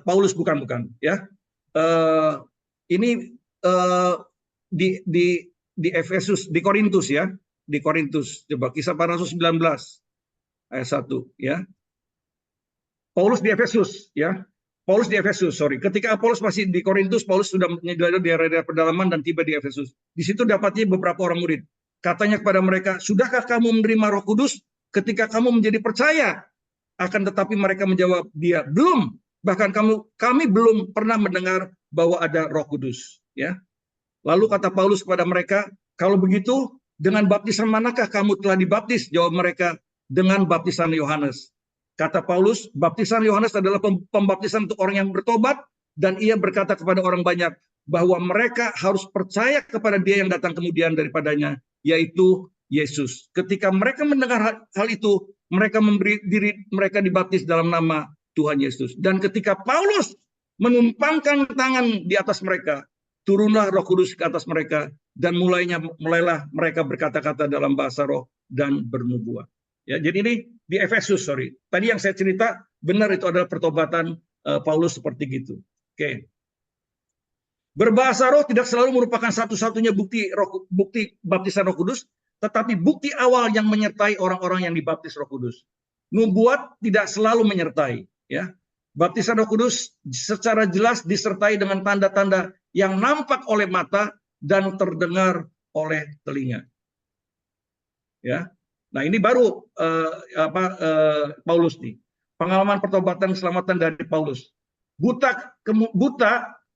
Paulus bukan ya. Ini di Efesus, di Korintus ya, di Korintus. Coba Kisah Para Rasul 19 ayat 1 ya. Paulus di Efesus ya. Paulus di Efesus, sorry. Ketika Paulus masih di Korintus, Paulus sudah menjadi di area pedalaman dan tiba di Efesus. Di situ dapatnya beberapa orang murid. Katanya kepada mereka, sudahkah kamu menerima Roh Kudus ketika kamu menjadi percaya? Akan tetapi mereka menjawab dia, belum. Bahkan kami belum pernah mendengar bahwa ada Roh Kudus. Ya. Lalu kata Paulus kepada mereka, kalau begitu dengan baptisan manakah kamu telah dibaptis? Jawab mereka, dengan baptisan Yohanes. Kata Paulus, baptisan Yohanes adalah pembaptisan untuk orang yang bertobat, dan ia berkata kepada orang banyak bahwa mereka harus percaya kepada dia yang datang kemudian daripadanya, yaitu Yesus. Ketika mereka mendengar hal itu, mereka memberi diri mereka dibaptis dalam nama Tuhan Yesus. Dan ketika Paulus menumpangkan tangan di atas mereka, turunlah Roh Kudus ke atas mereka, dan mulailah mereka berkata-kata dalam bahasa roh dan bernubuat. Ya, jadi ini di Efesus, sorry. Tadi yang saya cerita benar, itu adalah pertobatan Paulus seperti gitu. Oke. Berbahasa roh tidak selalu merupakan satu-satunya bukti baptisan Roh Kudus, tetapi bukti awal yang menyertai orang-orang yang dibaptis Roh Kudus. Nubuat tidak selalu menyertai, ya. Baptisan Roh Kudus secara jelas disertai dengan tanda-tanda yang nampak oleh mata dan terdengar oleh telinga. Ya. Nah, ini baru Paulus nih. Pengalaman pertobatan keselamatan dari Paulus. Buta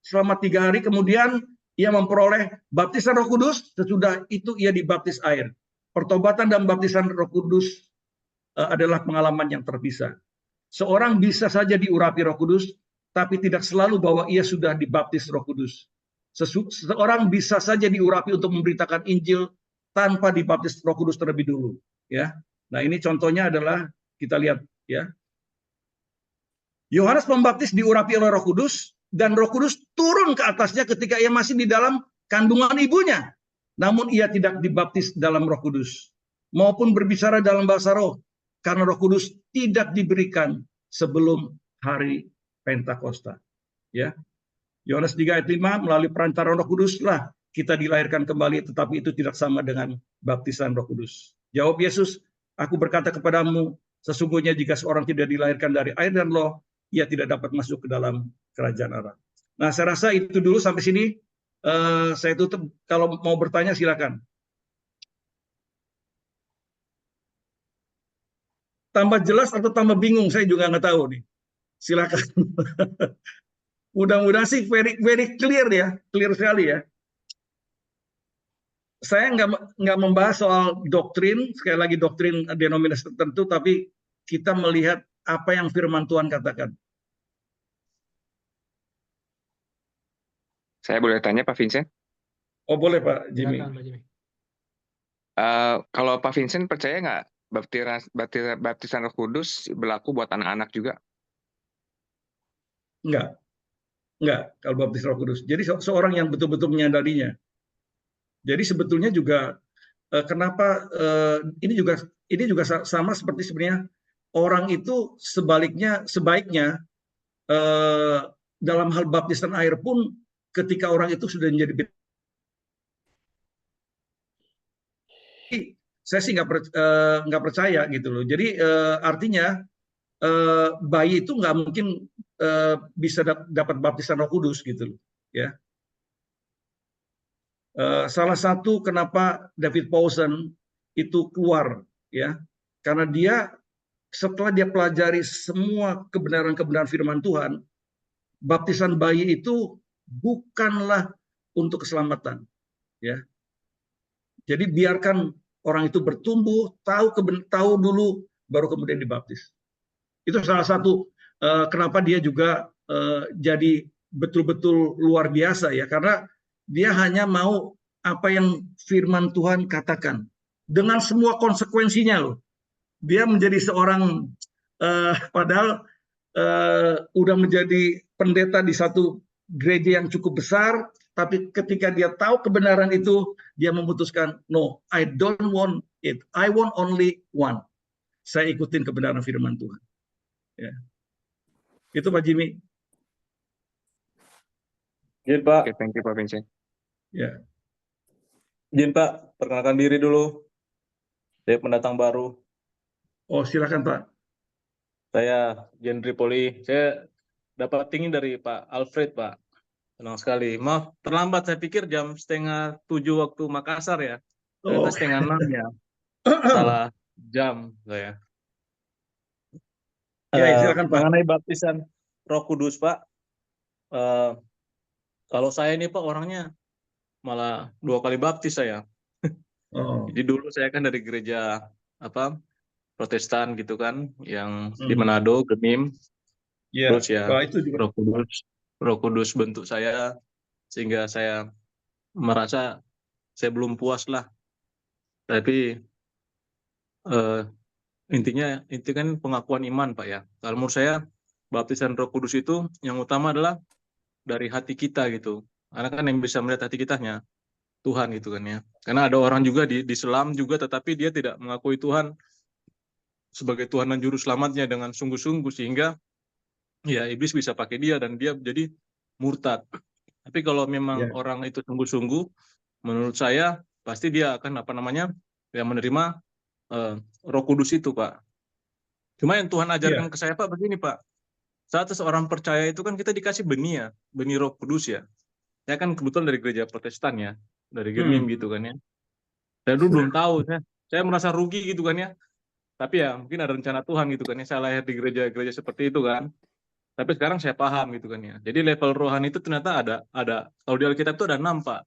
selama 3 hari, kemudian ia memperoleh baptisan Roh Kudus. Sesudah itu ia dibaptis air. Pertobatan dan baptisan Roh Kudus adalah pengalaman yang terpisah. Seorang bisa saja diurapi Roh Kudus, tapi tidak selalu bahwa ia sudah dibaptis Roh Kudus. Seorang bisa saja diurapi untuk memberitakan Injil tanpa dibaptis Roh Kudus terlebih dulu. Ya, nah ini contohnya adalah kita lihat, ya. Yohanes Pembaptis diurapi oleh Roh Kudus, dan Roh Kudus turun ke atasnya ketika ia masih di dalam kandungan ibunya. Namun ia tidak dibaptis dalam Roh Kudus maupun berbicara dalam bahasa roh, karena Roh Kudus tidak diberikan sebelum hari Pentakosta. Ya. Yohanes 3 ayat 5, melalui perantaran Roh Kudus lah kita dilahirkan kembali, tetapi itu tidak sama dengan baptisan Roh Kudus. Jawab Yesus, aku berkata kepadamu, sesungguhnya jika seorang tidak dilahirkan dari air dan roh, ia tidak dapat masuk ke dalam kerajaan Allah. Nah, saya rasa itu dulu sampai sini. Saya tutup. Kalau mau bertanya silakan. Tambah jelas atau tambah bingung, saya juga nggak tahu nih. Silakan. Mudah-mudahan sih very clear ya, clear sekali ya. Saya nggak membahas soal doktrin, sekali lagi doktrin denominasi tertentu, tapi kita melihat apa yang firman Tuhan katakan. Saya boleh tanya Pak Vincent? Oh boleh Pak Jimmy. Silakan, Pak Jimmy. Kalau Pak Vincent percaya nggak baptisan Roh Kudus berlaku buat anak-anak juga? Enggak kalau baptis Roh Kudus. Jadi seorang yang betul-betul menyadarinya. Jadi sebetulnya juga kenapa ini juga sama seperti sebenarnya orang itu sebaiknya dalam hal baptisan air pun ketika orang itu sudah menjadi, saya sih nggak percaya gitu loh. Jadi artinya bayi itu nggak mungkin bisa dapat baptisan Roh Kudus gitu loh, ya. Salah satu kenapa David Powson itu keluar, ya, karena dia setelah dia pelajari semua kebenaran-kebenaran firman Tuhan, baptisan bayi itu bukanlah untuk keselamatan, ya. Jadi biarkan orang itu bertumbuh, tahu dulu, baru kemudian dibaptis. Itu salah satu kenapa dia juga jadi betul-betul luar biasa ya, karena dia hanya mau apa yang firman Tuhan katakan dengan semua konsekuensinya loh. Dia menjadi seorang padahal udah menjadi pendeta di satu gereja yang cukup besar, tapi ketika dia tahu kebenaran itu, dia memutuskan, no, I don't want it, I want only one. Saya ikutin kebenaran firman Tuhan. Ya. Itu Pak Jimmy. Izin Pak. Oke, thank you Pak Vincent. Ya. Izin Pak, perkenalkan diri dulu. Saya pendatang baru. Oh silakan Pak. Saya Jen Tripoli. Saya dapat ini dari Pak Alfred Pak. Senang sekali. Maaf terlambat, saya pikir jam 6:30 waktu Makassar ya. Ternyata 5:30 ya. Salah jam saya. Ya, silakan Pak. Mengenai baptisan Roh Kudus Pak. Kalau saya ini Pak orangnya malah 2 kali baptis saya. Oh. Jadi dulu saya kan dari gereja Protestan gitu kan, yang di Manado, Gemim. Yeah. Terus ya itu juga. Roh Kudus bentuk saya sehingga saya merasa saya belum puas lah. Tapi intinya itu kan pengakuan iman Pak ya. Kalau menurut saya baptisan Roh Kudus itu yang utama adalah dari hati kita gitu. Karena kan yang bisa melihat hati kitanya Tuhan gitu kan ya. Karena ada orang juga di selam juga, tetapi dia tidak mengakui Tuhan sebagai Tuhan dan Juru Selamatnya dengan sungguh-sungguh, sehingga ya iblis bisa pakai dia dan dia jadi murtad. Tapi kalau memang Ya, orang itu sungguh-sungguh, menurut saya pasti dia akan ya menerima Roh Kudus itu, Pak. Cuma yang Tuhan ajarkan ya, ke saya, Pak, begini, Pak. Saat seseorang percaya itu kan kita dikasih benih ya, benih Roh Kudus ya. Saya kan kebetulan dari gereja Protestan ya, dari Gemim hmm, gitu kan ya. Saya dulu belum tahu, saya merasa rugi gitu kan ya. Tapi ya mungkin ada rencana Tuhan gitu kan ya. Saya lahir di gereja-gereja seperti itu kan. Tapi sekarang saya paham gitu kan ya. Jadi level rohani itu ternyata ada kalau di Alkitab itu ada 6, Pak.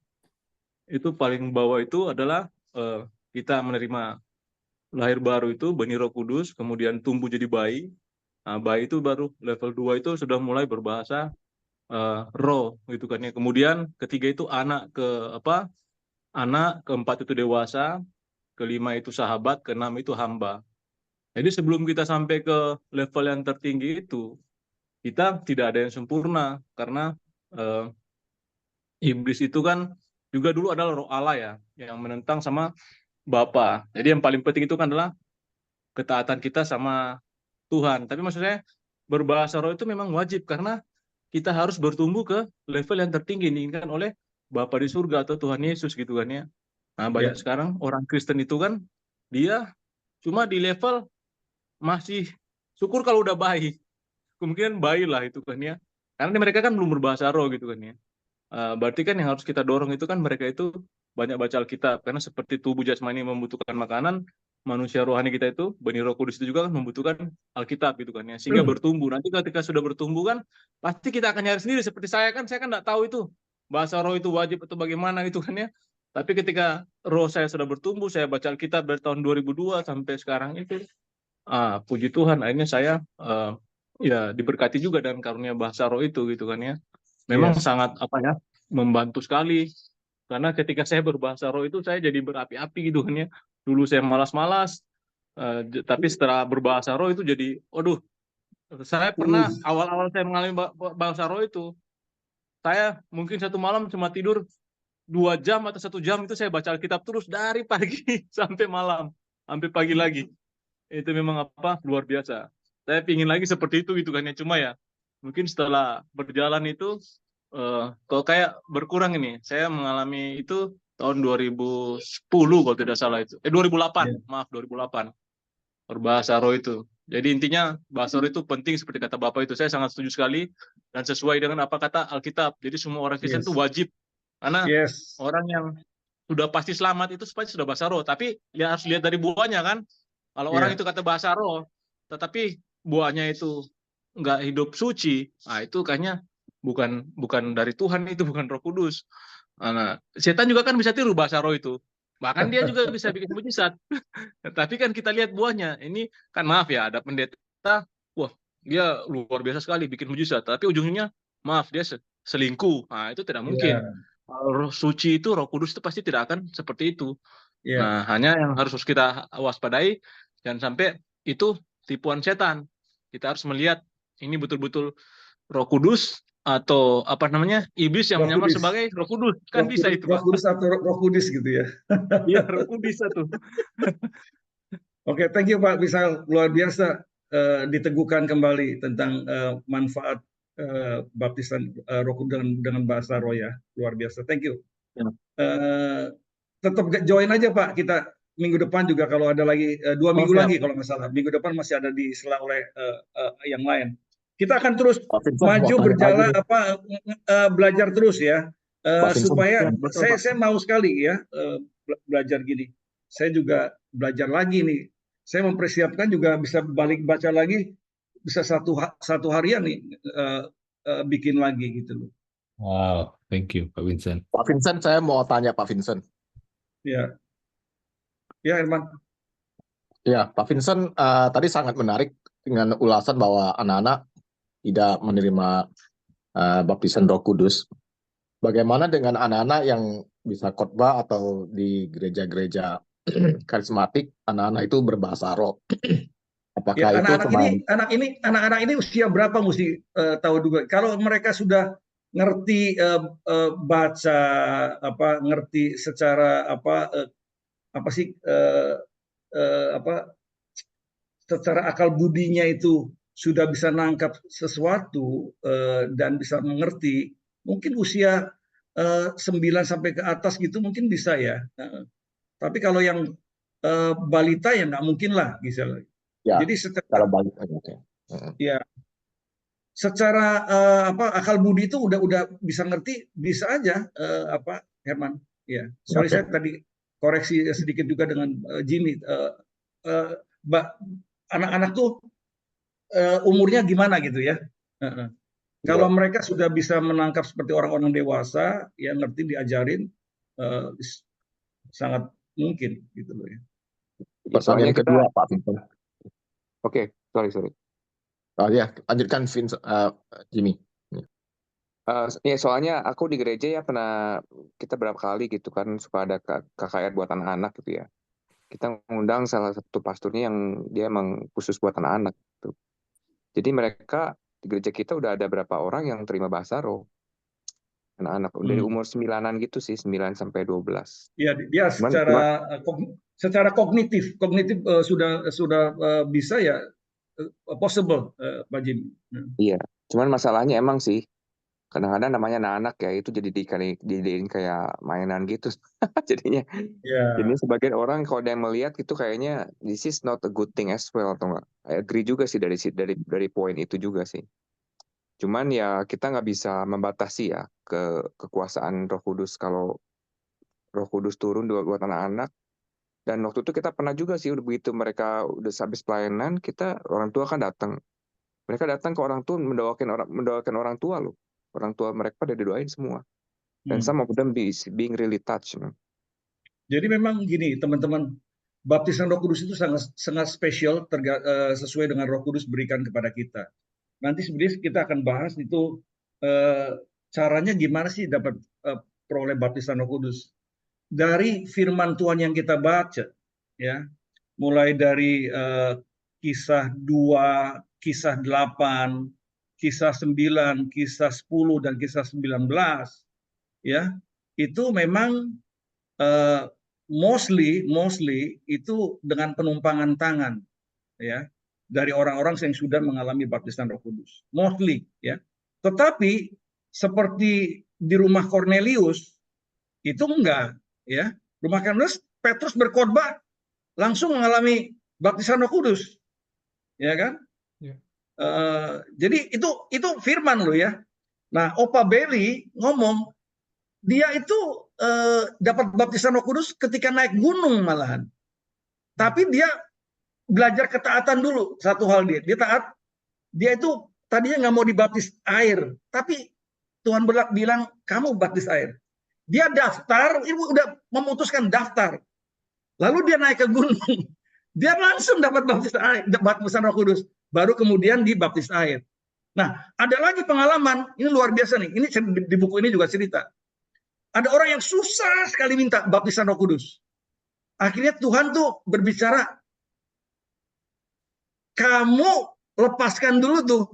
Itu paling bawah itu adalah kita menerima lahir baru itu benih Roh Kudus, kemudian tumbuh jadi bayi. Nah, bayi itu baru level 2 itu sudah mulai berbahasa roh gitu kan ya. Kemudian ketiga itu anak anak, keempat itu dewasa, kelima itu sahabat, keenam itu hamba. Jadi sebelum kita sampai ke level yang tertinggi itu, kita tidak ada yang sempurna karena eh, iblis itu kan juga dulu adalah roh Allah ya, yang menentang sama Bapa. Jadi yang paling penting itu kan adalah ketaatan kita sama Tuhan. Tapi maksudnya berbahasa roh itu memang wajib karena kita harus bertumbuh ke level yang tertinggi diinginkan oleh Bapa di surga atau Tuhan Yesus gitu kan ya. Nah, banyak ya, sekarang orang Kristen itu kan dia cuma di level masih syukur kalau udah baik. Kemungkinan bayi lah itu kan ya. Karena mereka kan belum berbahasa roh gitu kan ya. Berarti kan yang harus kita dorong itu kan mereka itu banyak baca Alkitab. Karena seperti tubuh jasmani membutuhkan makanan, manusia rohani kita itu, benih Roh Kudus itu juga kan membutuhkan Alkitab gitu kan ya. Sehingga hmm, bertumbuh. Nanti ketika sudah bertumbuh kan, pasti kita akan nyari sendiri. Seperti saya kan nggak tahu itu bahasa roh itu wajib atau bagaimana gitu kan ya. Tapi ketika roh saya sudah bertumbuh, saya baca Alkitab dari tahun 2002 sampai sekarang itu, puji Tuhan, akhirnya saya ya diberkati juga dengan karunia bahasa roh itu gitu kan ya. Memang yes, sangat membantu sekali karena ketika saya berbahasa roh itu saya jadi berapi-api gitu kan ya. Dulu saya malas-malas, tapi setelah berbahasa roh itu jadi, waduh, saya pernah uh, awal-awal saya mengalami bahasa roh itu, saya mungkin satu malam cuma tidur 2 jam atau 1 jam itu saya baca Alkitab terus dari pagi sampai malam, sampai pagi lagi. Itu memang luar biasa. Saya pingin lagi seperti itu gitu kan ya, cuma ya mungkin setelah berjalan itu kalau kayak berkurang ini. Saya mengalami itu tahun 2010 kalau tidak salah itu. 2008, ya, maaf 2008. Berbahasa roh itu. Jadi intinya bahasa roh itu penting seperti kata Bapak itu. Saya sangat setuju sekali dan sesuai dengan apa kata Alkitab. Jadi semua orang Kristen itu yes, wajib, karena yes, orang yang sudah pasti selamat itu pasti sudah bahasa roh. Tapi ya harus lihat dari buahnya kan. Kalau orang ya, itu kata bahasa roh, tetapi buahnya itu nggak hidup suci, nah itu kayaknya bukan bukan dari Tuhan, itu bukan Roh Kudus. Nah, setan juga kan bisa tiru bahasa roh itu. Bahkan dia juga bisa bikin mujizat. Tapi kan kita lihat buahnya. Ini kan maaf ya, ada pendeta, wah dia luar biasa sekali bikin mujizat. Tapi ujungnya maaf dia selingkuh. Nah itu tidak mungkin. ya, Roh suci itu, Roh Kudus itu pasti tidak akan seperti itu. ya, Nah, hanya yang harus kita waspadai, jangan sampai itu tipuan setan. Kita harus melihat ini betul-betul Roh Kudus atau iblis yang Roh menyamar Kudus, sebagai Roh Kudus. Kan bisa itu, Roh Pak. Kudus atau Roh Kudus gitu ya. Iya, Roh Kudus itu. Oke, thank you Pak, bisa luar biasa diteguhkan kembali tentang manfaat baptisan Roh Kudus dengan bahasa roh ya, luar biasa. Thank you. Ya, Tetap join aja Pak, kita minggu depan juga kalau ada lagi 2 minggu siap. lagi kalau nggak salah. Minggu depan masih ada di sela oleh yang lain. Kita akan terus Pak Vincent mau maju tanya lagi berjalan nih. belajar terus ya. Pak Vincent, Supaya Betul, Pak. saya mau sekali ya belajar gini. Saya juga belajar lagi nih. Saya mempersiapkan juga bisa balik baca lagi, bisa satu harian nih bikin lagi gitu loh. Wow, thank you, Pak Vincent. Pak Vincent, saya mau tanya Pak Vincent. Ya, ya Herman. Ya, Pak Vincent tadi sangat menarik dengan ulasan bahwa anak-anak tidak menerima baptisan Roh Kudus. Bagaimana dengan anak-anak yang bisa khotbah atau di gereja-gereja karismatik, anak-anak itu berbahasa roh? Apakah Ya, itu cuma anak-anak ini usia berapa mesti tahu juga. Kalau mereka sudah ngerti baca, ngerti secara secara akal budinya itu sudah bisa nangkap sesuatu dan bisa mengerti, mungkin usia 9 sampai ke atas gitu mungkin bisa ya. Tapi kalau yang balita ya nggak mungkin lah misalnya. ya Jadi kalau balik oke. ya secara akal budi itu udah bisa ngerti, bisa aja Herman. Ya, sorry Oke. saya tadi koreksi sedikit juga dengan Jimmy. Anak-anak tuh umurnya gimana gitu ya. Kalau mereka sudah bisa menangkap seperti orang-orang dewasa, ya ngerti diajarin, sangat mungkin gitu loh ya. Pertanyaan kedua Pak Vincent. Oke, sorry. Ya, lanjutkan Vincent, Jimmy. Ya soalnya aku di gereja ya kita berapa kali gitu kan suka ada KKR buat anak-anak gitu ya. Kita mengundang salah satu pastornya yang dia emang khusus buat anak-anak gitu. Jadi mereka di gereja kita udah ada berapa orang yang terima bahasa roh. Anak-anak dari umur 9-an gitu sih, 9 sampai 12. Ya, dia secara kognitif sudah bisa ya, possible, Pak Jimmy. Iya, cuman masalahnya emang sih kadang-kadang namanya anak-anak ya itu jadiin kayak mainan gitu jadinya. Ya. Jadi sebagian orang kalau dia melihat itu kayaknya this is not a good thing as well atau enggak. I agree juga sih dari poin itu juga sih. Cuman ya kita nggak bisa membatasi ya kekuasaan Roh Kudus kalau Roh Kudus turun buat anak-anak. Dan waktu itu kita pernah juga sih begitu mereka udah habis pelayanan, orang tua kan datang. Mereka datang ke orang tua mendoakan orang tua loh. Orang tua mereka pada didoain semua. Dan some of them being really touched. Jadi memang gini teman-teman, baptisan Roh Kudus itu sangat spesial sesuai dengan Roh Kudus berikan kepada kita. Nanti sebenarnya kita akan bahas itu caranya gimana sih dapat peroleh baptisan Roh Kudus. Dari firman Tuhan yang kita baca, ya, mulai dari kisah 2, kisah 8, kisah 9, kisah 10 dan kisah 19, ya, itu memang mostly itu dengan penumpangan tangan, ya, dari orang-orang yang sudah mengalami baptisan Roh Kudus, mostly, ya. Tetapi seperti di rumah Cornelius itu enggak, ya. Rumah Cornelius Petrus berkhotbah langsung mengalami baptisan Roh Kudus, ya kan? Ya. Jadi itu firman loh ya. Nah, Opa Belly ngomong dia itu dapat baptisan Roh Kudus ketika naik gunung malahan. Tapi dia belajar ketaatan dulu. Satu hal dia taat. Dia itu tadinya nggak mau dibaptis air, tapi Tuhan bilang kamu baptis air. Dia daftar, ibu udah memutuskan daftar. Lalu dia naik ke gunung. Dia langsung dapat baptisan Roh Kudus. Baru kemudian dibaptis air. Nah, ada lagi pengalaman, ini luar biasa nih. Ini di buku ini juga cerita. Ada orang yang susah sekali minta baptisan Roh Kudus. Akhirnya Tuhan tuh berbicara, kamu lepaskan dulu tuh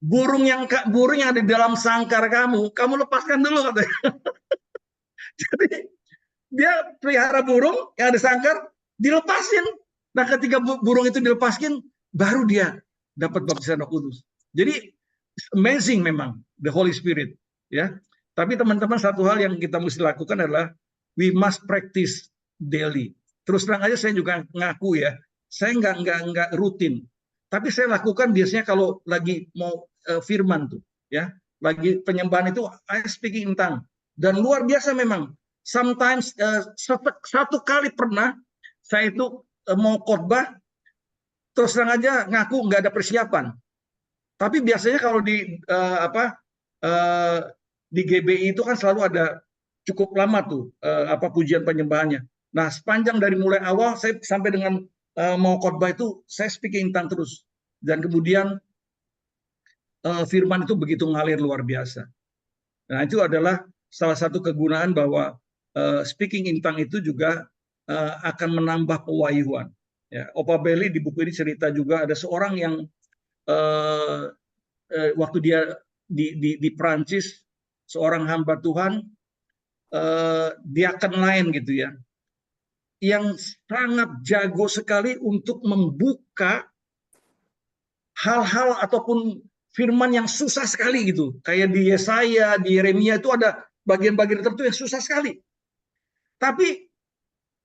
burung yang ada di dalam sangkar kamu lepaskan dulu katanya. Jadi dia pelihara burung yang ada sangkar, dilepasin. Nah, ketika burung itu dilepaskan, baru dia dapat baptisan Roh Kudus. Jadi amazing memang the Holy Spirit, ya. Tapi teman-teman, satu hal yang kita mesti lakukan adalah we must practice daily. Terus terang aja saya juga ngaku ya, saya nggak rutin. Tapi saya lakukan biasanya kalau lagi mau firman tuh, ya, lagi penyembahan itu I speaking in tongue. Dan luar biasa memang. Sometimes satu kali pernah saya itu mau khotbah, terus terang aja ngaku nggak ada persiapan. Tapi biasanya kalau di GBI itu kan selalu ada cukup lama tuh pujian penyembahannya. Nah, sepanjang dari mulai awal saya sampai dengan mau khotbah itu saya speaking in tongue terus. Dan kemudian firman itu begitu ngalir luar biasa. Nah, itu adalah salah satu kegunaan bahwa speaking in tongue itu juga akan menambah pewahyuan. Ya, Opa Belly di buku ini cerita juga ada seorang yang waktu dia di Prancis, seorang hamba Tuhan, diaken lain gitu ya, yang sangat jago sekali untuk membuka hal-hal ataupun firman yang susah sekali gitu. Kayak di Yesaya, di Yeremia itu ada bagian-bagian tertentu yang susah sekali. Tapi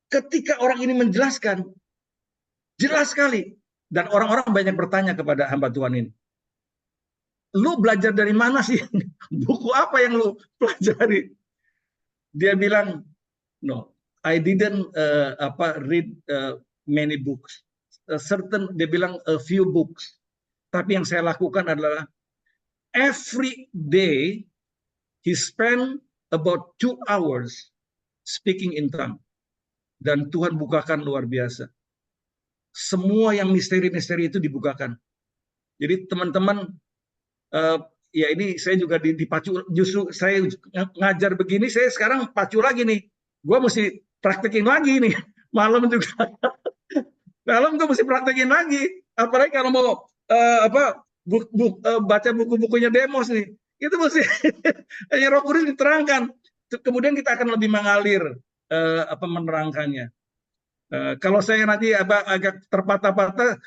ketika orang ini menjelaskan, jelas sekali. Dan orang-orang banyak bertanya kepada hamba Tuhan ini. Lu belajar dari mana sih? Buku apa yang lu pelajari? Dia bilang, no, I didn't read many books. Dia bilang a few books. Tapi yang saya lakukan adalah every day he spend about 2 hours speaking in tongue. Dan Tuhan bukakan luar biasa. Semua yang misteri-misteri itu dibukakan. Jadi teman-teman, ya ini saya juga dipacu, justru saya ngajar begini, saya sekarang pacu lagi nih. Gue mesti praktekin lagi nih, malam juga. Malam gue mesti praktekin lagi. Apalagi kalau mau baca buku-bukunya Demos nih, itu mesti hanya Roh Kudus diterangkan. Kemudian kita akan lebih mengalir menerangkannya. Kalau saya nanti agak terpatah-patah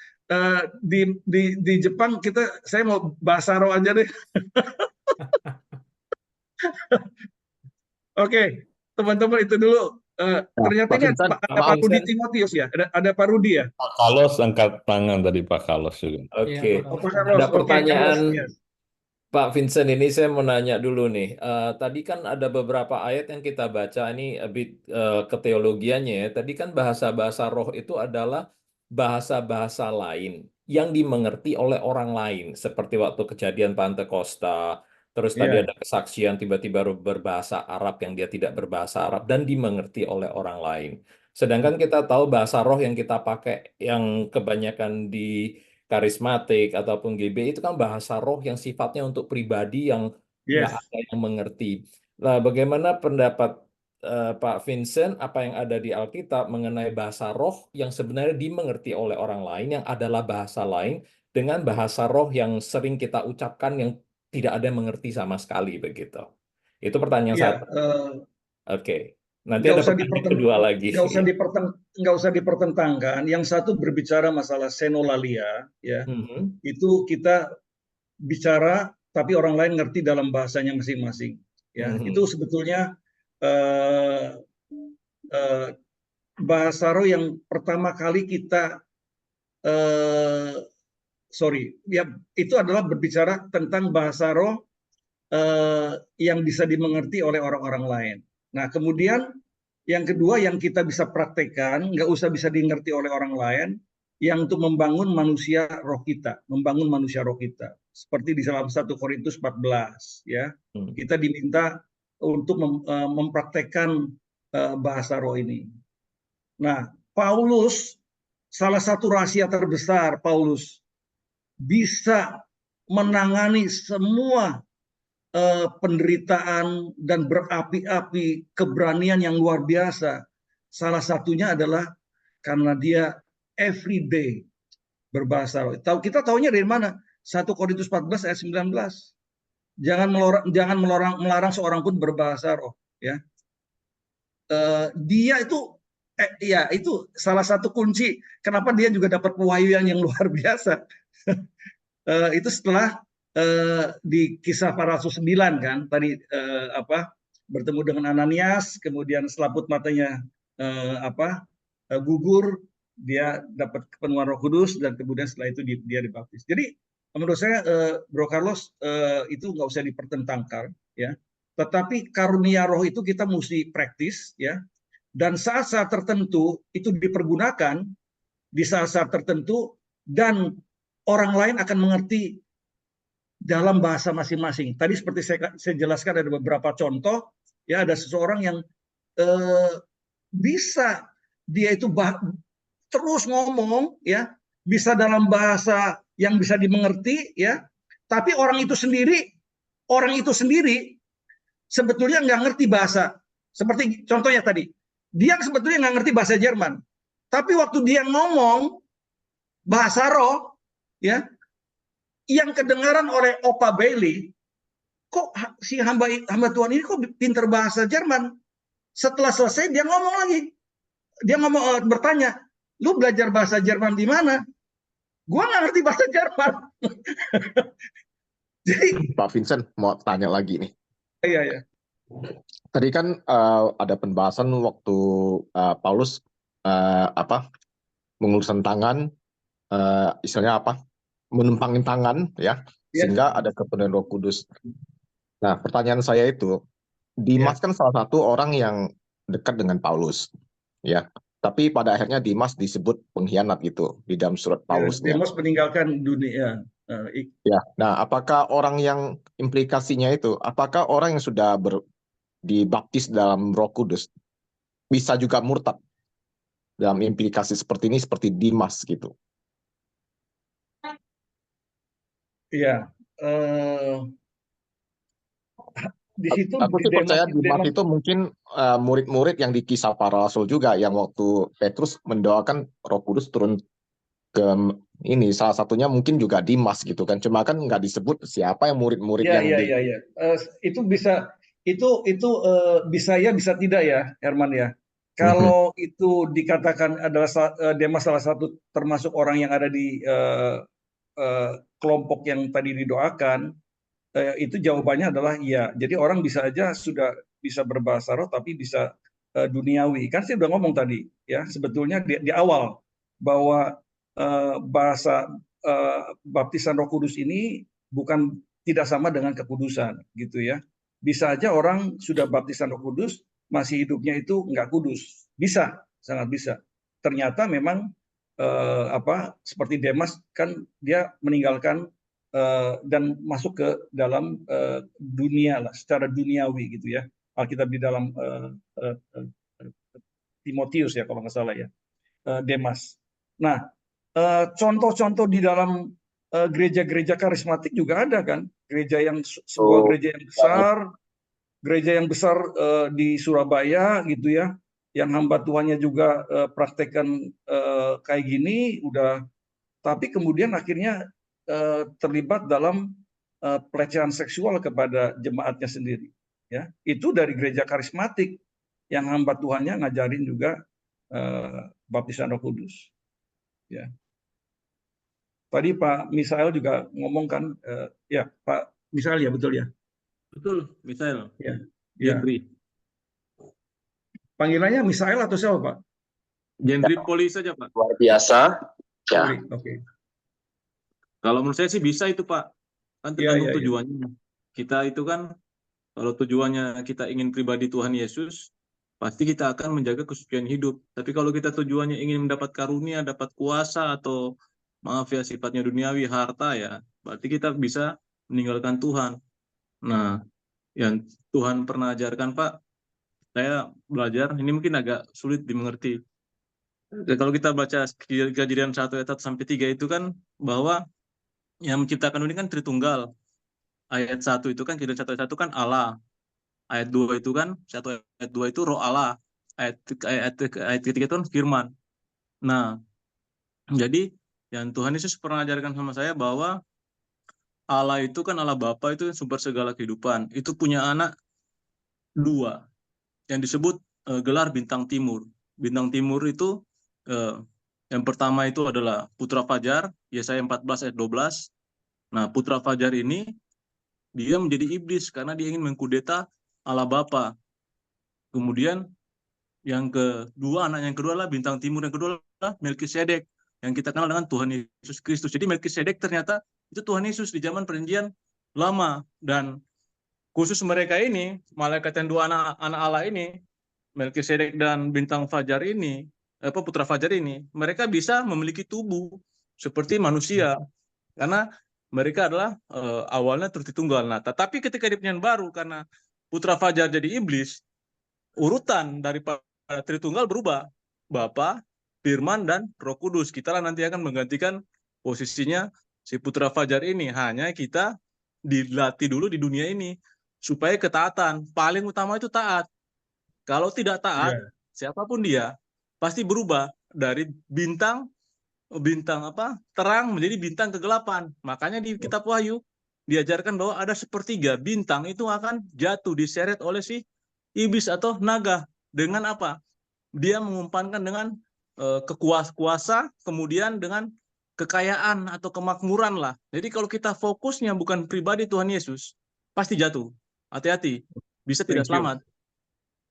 di Jepang, saya mau bahasa roh aja deh. Oke, teman-teman itu dulu. Ternyata ini ada Pak Rudi Timotius ya, ada Pak Rudi ya. Pak Carlos angkat tangan tadi, Pak Carlos juga. Oke, Pak ada pertanyaan. Yes. Pak Vincent, ini saya mau nanya dulu nih. Tadi kan ada beberapa ayat yang kita baca, ini a bit keteologiannya ya. Tadi kan bahasa-bahasa roh itu adalah bahasa-bahasa lain yang dimengerti oleh orang lain. Seperti waktu kejadian Pantekosta, terus tadi ada kesaksian tiba-tiba berbahasa Arab yang dia tidak berbahasa Arab dan dimengerti oleh orang lain. Sedangkan kita tahu bahasa roh yang kita pakai yang kebanyakan di karismatik ataupun GB itu kan bahasa roh yang sifatnya untuk pribadi yang nggak ada yang mengerti. Nah, bagaimana pendapat Pak Vincent apa yang ada di Alkitab mengenai bahasa roh yang sebenarnya dimengerti oleh orang lain yang adalah bahasa lain dengan bahasa roh yang sering kita ucapkan yang tidak ada yang mengerti sama sekali begitu. Itu pertanyaan satu. Oke. Nanti ada pertanyaan kedua lagi. Nggak usah dipertentangkan. Yang satu berbicara masalah senolalia, ya. Itu kita bicara, tapi orang lain ngerti dalam bahasanya masing-masing. Ya, itu sebetulnya bahasa roh yang pertama kali kita, itu adalah berbicara tentang bahasa roh yang bisa dimengerti oleh orang-orang lain. Nah, kemudian yang kedua yang kita bisa praktekkan, nggak usah bisa dimengerti oleh orang lain, yang untuk membangun manusia roh kita, membangun manusia roh kita. Seperti di dalam 1 Korintus 14, ya. Kita diminta untuk mempraktekkan bahasa roh ini. Nah, Paulus, salah satu rahasia terbesar Paulus bisa menangani semua penderitaan dan berapi-api keberanian yang luar biasa. Salah satunya adalah karena dia every day berbahasa roh. Kita tahunya dari mana? 1 Korintus 14 ayat 19. Jangan melarang seorang pun berbahasa roh, ya. Dia itu itu salah satu kunci kenapa dia juga dapat pewahyuan yang luar biasa. Itu setelah di Kisah Para Rasul 9 kan tadi bertemu dengan Ananias, kemudian selaput matanya gugur, dia dapat kepenuhan Roh Kudus dan kemudian setelah itu dia dibaptis. Jadi menurut saya Bro Carlos itu nggak usah dipertentangkan, ya. Tetapi karunia roh itu kita mesti praktis, ya. Dan saat-saat tertentu itu dipergunakan di saat-saat tertentu dan orang lain akan mengerti dalam bahasa masing-masing. Tadi seperti saya jelaskan ada beberapa contoh, ya, ada seseorang yang bisa dia itu terus ngomong, ya, bisa dalam bahasa yang bisa dimengerti, ya, tapi orang itu sendiri sebetulnya nggak ngerti bahasa. Seperti contohnya tadi, dia sebetulnya nggak ngerti bahasa Jerman, Tapi waktu dia ngomong bahasa roh, ya, yang kedengaran oleh Opa Bailey, kok si hamba Tuhan ini kok pinter bahasa Jerman. Setelah selesai dia ngomong lagi. Dia ngomong bertanya, lu belajar bahasa Jerman di mana? Gua nggak ngerti bahasa Jerman. Jadi Pak Vincent mau tanya lagi nih. iya. Tadi kan ada pembahasan waktu Paulus mengulurkan tangan, istilahnya apa? Menumpangin tangan, ya, sehingga ada kepenuhan Roh Kudus. Nah, pertanyaan saya itu, Dimas kan salah satu orang yang dekat dengan Paulus, ya. Tapi pada akhirnya Dimas disebut pengkhianat gitu di dalam surat Paulusnya. Dimas meninggalkan dunia. Ya, nah apakah orang yang implikasinya itu, apakah orang yang sudah dibaptis dalam Roh Kudus bisa juga murtad dalam implikasi seperti ini, seperti Dimas gitu? Iya. Di situ aku sih percaya Dimas itu mungkin murid-murid yang di Kisah Para Rasul juga, yang waktu Petrus mendoakan Roh Kudus turun ke ini, salah satunya mungkin juga Dimas gitu kan, cuma kan nggak disebut siapa yang murid-murid yang itu bisa bisa ya bisa tidak ya, Herman ya. Kalau itu dikatakan adalah Demas salah satu termasuk orang yang ada di kelompok yang tadi didoakan, itu jawabannya adalah iya. Jadi orang bisa aja sudah bisa berbahasa roh tapi bisa duniawi. Kan saya udah ngomong tadi ya, sebetulnya di awal bahwa bahasa baptisan Roh Kudus ini tidak sama dengan kekudusan gitu ya. Bisa aja orang sudah baptisan Roh Kudus masih hidupnya itu nggak kudus. Bisa, sangat bisa. Ternyata memang seperti Demas kan dia meninggalkan dan masuk ke dalam dunia lah, secara duniawi gitu ya. Alkitab di dalam Timotius ya kalau nggak salah ya, Demas. Nah, contoh-contoh di dalam gereja-gereja karismatik juga ada kan, sebuah gereja yang besar di Surabaya gitu ya, yang hamba Tuhannya juga praktekkan kayak gini, tapi kemudian akhirnya terlibat dalam pelecehan seksual kepada jemaatnya sendiri. Ya, itu dari gereja karismatik yang hamba Tuhannya ngajarin juga baptisan Roh Kudus. Ya. Tadi Pak Misael juga ngomong kan, ya Pak Misael ya betul ya. Betul, Misael. Ya. Gendri. Panggilannya Misael atau siapa Pak? Gendri Poli saja Pak. Luar biasa. Ya. Oke. Kalau menurut saya sih bisa itu Pak, kan tergantung tujuannya. Kita itu kan, kalau tujuannya kita ingin pribadi Tuhan Yesus, pasti kita akan menjaga kesucian hidup. Tapi kalau kita tujuannya ingin mendapat karunia, dapat kuasa, atau maaf ya sifatnya duniawi, harta ya, berarti kita bisa meninggalkan Tuhan. Nah, yang Tuhan pernah ajarkan Pak, saya belajar, ini mungkin agak sulit dimengerti. Kalau kita baca Kejadian 1 ayat 1 sampai 3 itu kan bahwa yang menciptakan dunia kan Tritunggal. Ayat 1 itu kan, Kejadian 1 ayat 1 kan Allah. Ayat 2 itu kan, 1 ayat 2 itu roh Allah. Ayat 3 itu kan firman. Nah, jadi yang Tuhan Yesus pernah ajarkan sama saya bahwa Allah itu kan Allah Bapa, itu sumber segala kehidupan. Itu punya anak 2 yang disebut gelar bintang timur. Bintang timur itu yang pertama itu adalah Putra Fajar, Yesaya 14 ayat 12. Nah, Putra Fajar ini dia menjadi iblis karena dia ingin mengkudeta Allah Bapa. Kemudian yang kedua, anak yang kedua adalah bintang timur, yang kedua adalah Melkisedek, yang kita kenal dengan Tuhan Yesus Kristus. Jadi Melkisedek ternyata itu Tuhan Yesus di zaman Perjanjian Lama, dan khusus mereka ini, malaikat yang 2 anak Allah ini, Melkisedek dan bintang Fajar ini, Putra Fajar ini, mereka bisa memiliki tubuh seperti manusia karena mereka adalah awalnya Tritunggal. Nah, tetapi ketika di Perjanjian Baru, karena Putra Fajar jadi iblis, urutan daripada Tritunggal berubah. Bapa, Firman, dan Roh Kudus. Kita lah nanti akan menggantikan posisinya si Putra Fajar ini. Hanya kita dilatih dulu di dunia ini supaya ketaatan. Paling utama itu taat. Kalau tidak taat, siapapun dia pasti berubah. dari bintang terang menjadi bintang kegelapan. Makanya di kitab Wahyu diajarkan bahwa ada sepertiga bintang itu akan jatuh diseret oleh si iblis atau naga. Dengan apa? Dia mengumpankan dengan kuasa, kemudian dengan kekayaan atau kemakmuran lah. Jadi kalau kita fokusnya bukan pribadi Tuhan Yesus, pasti jatuh. Hati-hati, bisa tidak Thank you. selamat.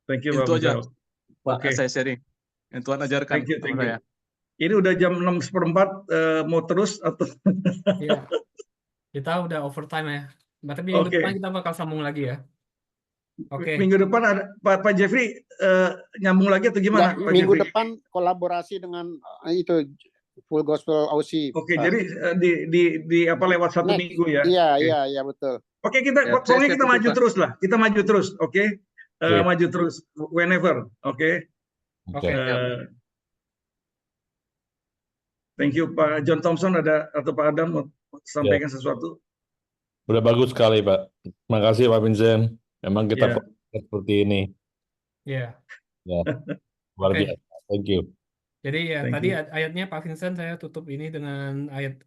Thank you, Pak Itu aja, Michael. Pak, Oke. saya sharing. Yang Tuhan ajarkan Thank you, sama thank you. saya. Ini udah jam 6:04, mau terus atau? Iya, kita udah overtime ya. Berarti minggu Oke. depan kita bakal sambung lagi ya. Oke. Minggu depan ada Pak Jeffrey nyambung lagi atau gimana, Enggak, Pak minggu Jeffrey? depan kolaborasi dengan itu Full Gospel Aussie. Oke, Pak. jadi di apa lewat 1 Next. minggu ya? Iya, iya betul. Oke, kita Ya, pokoknya saya kita tutup, maju Pak. terus lah. Kita maju terus, oke? Iya. Maju terus whenever, oke? Oke. Thank you Pak John Thompson atau Pak Adam mau sampaikan sesuatu? Udah bagus sekali, Pak. Makasih, Pak Vincent. Memang kita Iya. fokus seperti ini. Iya. Ya, luar Oke. biasa. Thank you. Jadi ya Thank tadi you. ayatnya Pak Vincent saya tutup ini dengan ayat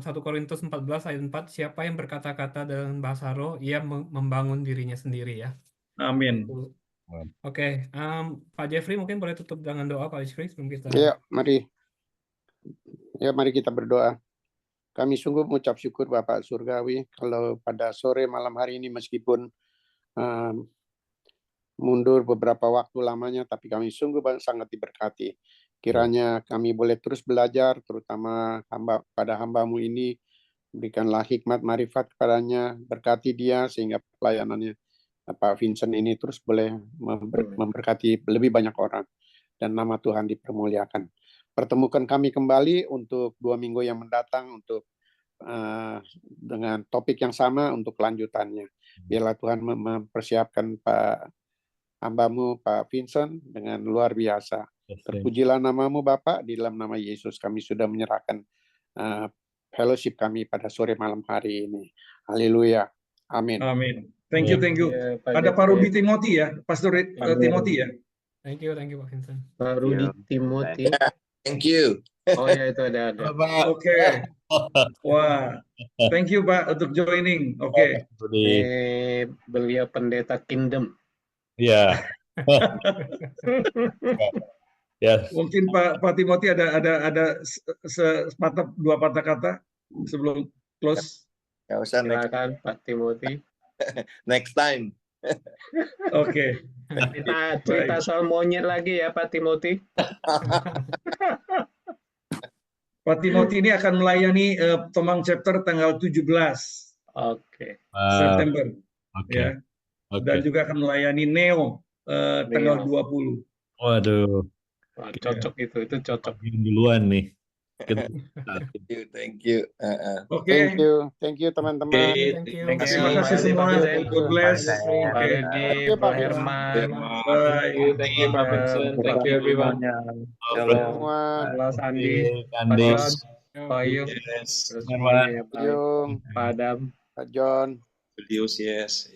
1 Korintus 14 ayat 4, siapa yang berkata-kata dengan bahasa roh ia membangun dirinya sendiri ya. Amin. Oke, Pak Jeffrey mungkin boleh tutup dengan doa Pak Jeffrey sebelum kita. Ya, mari. Ya, mari kita berdoa. Kami sungguh mengucap syukur Bapak Surgawi kalau pada sore malam hari ini meskipun mundur beberapa waktu lamanya, tapi kami sungguh sangat diberkati. Kiranya kami boleh terus belajar, terutama pada hamba-Mu ini, berikanlah hikmat marifat kepadanya, berkati dia sehingga pelayanannya Pak Vincent ini terus boleh memberkati lebih banyak orang dan nama Tuhan dipermuliakan. Pertemukan kami kembali untuk 2 minggu yang mendatang untuk dengan topik yang sama untuk kelanjutannya. Biarlah Tuhan mempersiapkan Pak hamba-Mu Pak Vincent dengan luar biasa. Terpujilah nama-Mu Bapak, di dalam nama Yesus kami sudah menyerahkan fellowship kami pada sore malam hari ini. Haleluya. Amin. Amin. Thank you, thank you. Ya, Pak Ada Pak Jeffrey. Rudi Timothy ya, Pastor Timothy ya. Thank you Pak Vincent. Pak Rudi Timothy. Thank you. Oh ya, itu ada. Oke. Wah, thank you Pak untuk joining. Oke. Beliau pendeta Kingdom. Iya. Ya. Mungkin Pak Timothy ada dua patah kata sebelum close. Nggak usah Silakan Pak Timothy. next time. Oke. Kita cerita soal monyet lagi ya Pak Timothy. Pak Timothy ini akan melayani Tomang Chapter tanggal 17 September. Oke. Ya. Dan juga akan melayani Neo tanggal 20. Waduh. Wah, cocok itu cocok. Duluan nih. Thank you. Oke. Thank you teman-teman. Thank you. Terima kasih semua. God bless. Pak Rudi, Pak Herman. Bye. Thank you Pak Vincent. Thank you everyone. Semua. Halo Sandi, Andi. Pak Yus, Yes. terus semuanya ya Pak Yung, Adam. Pak John. Yes.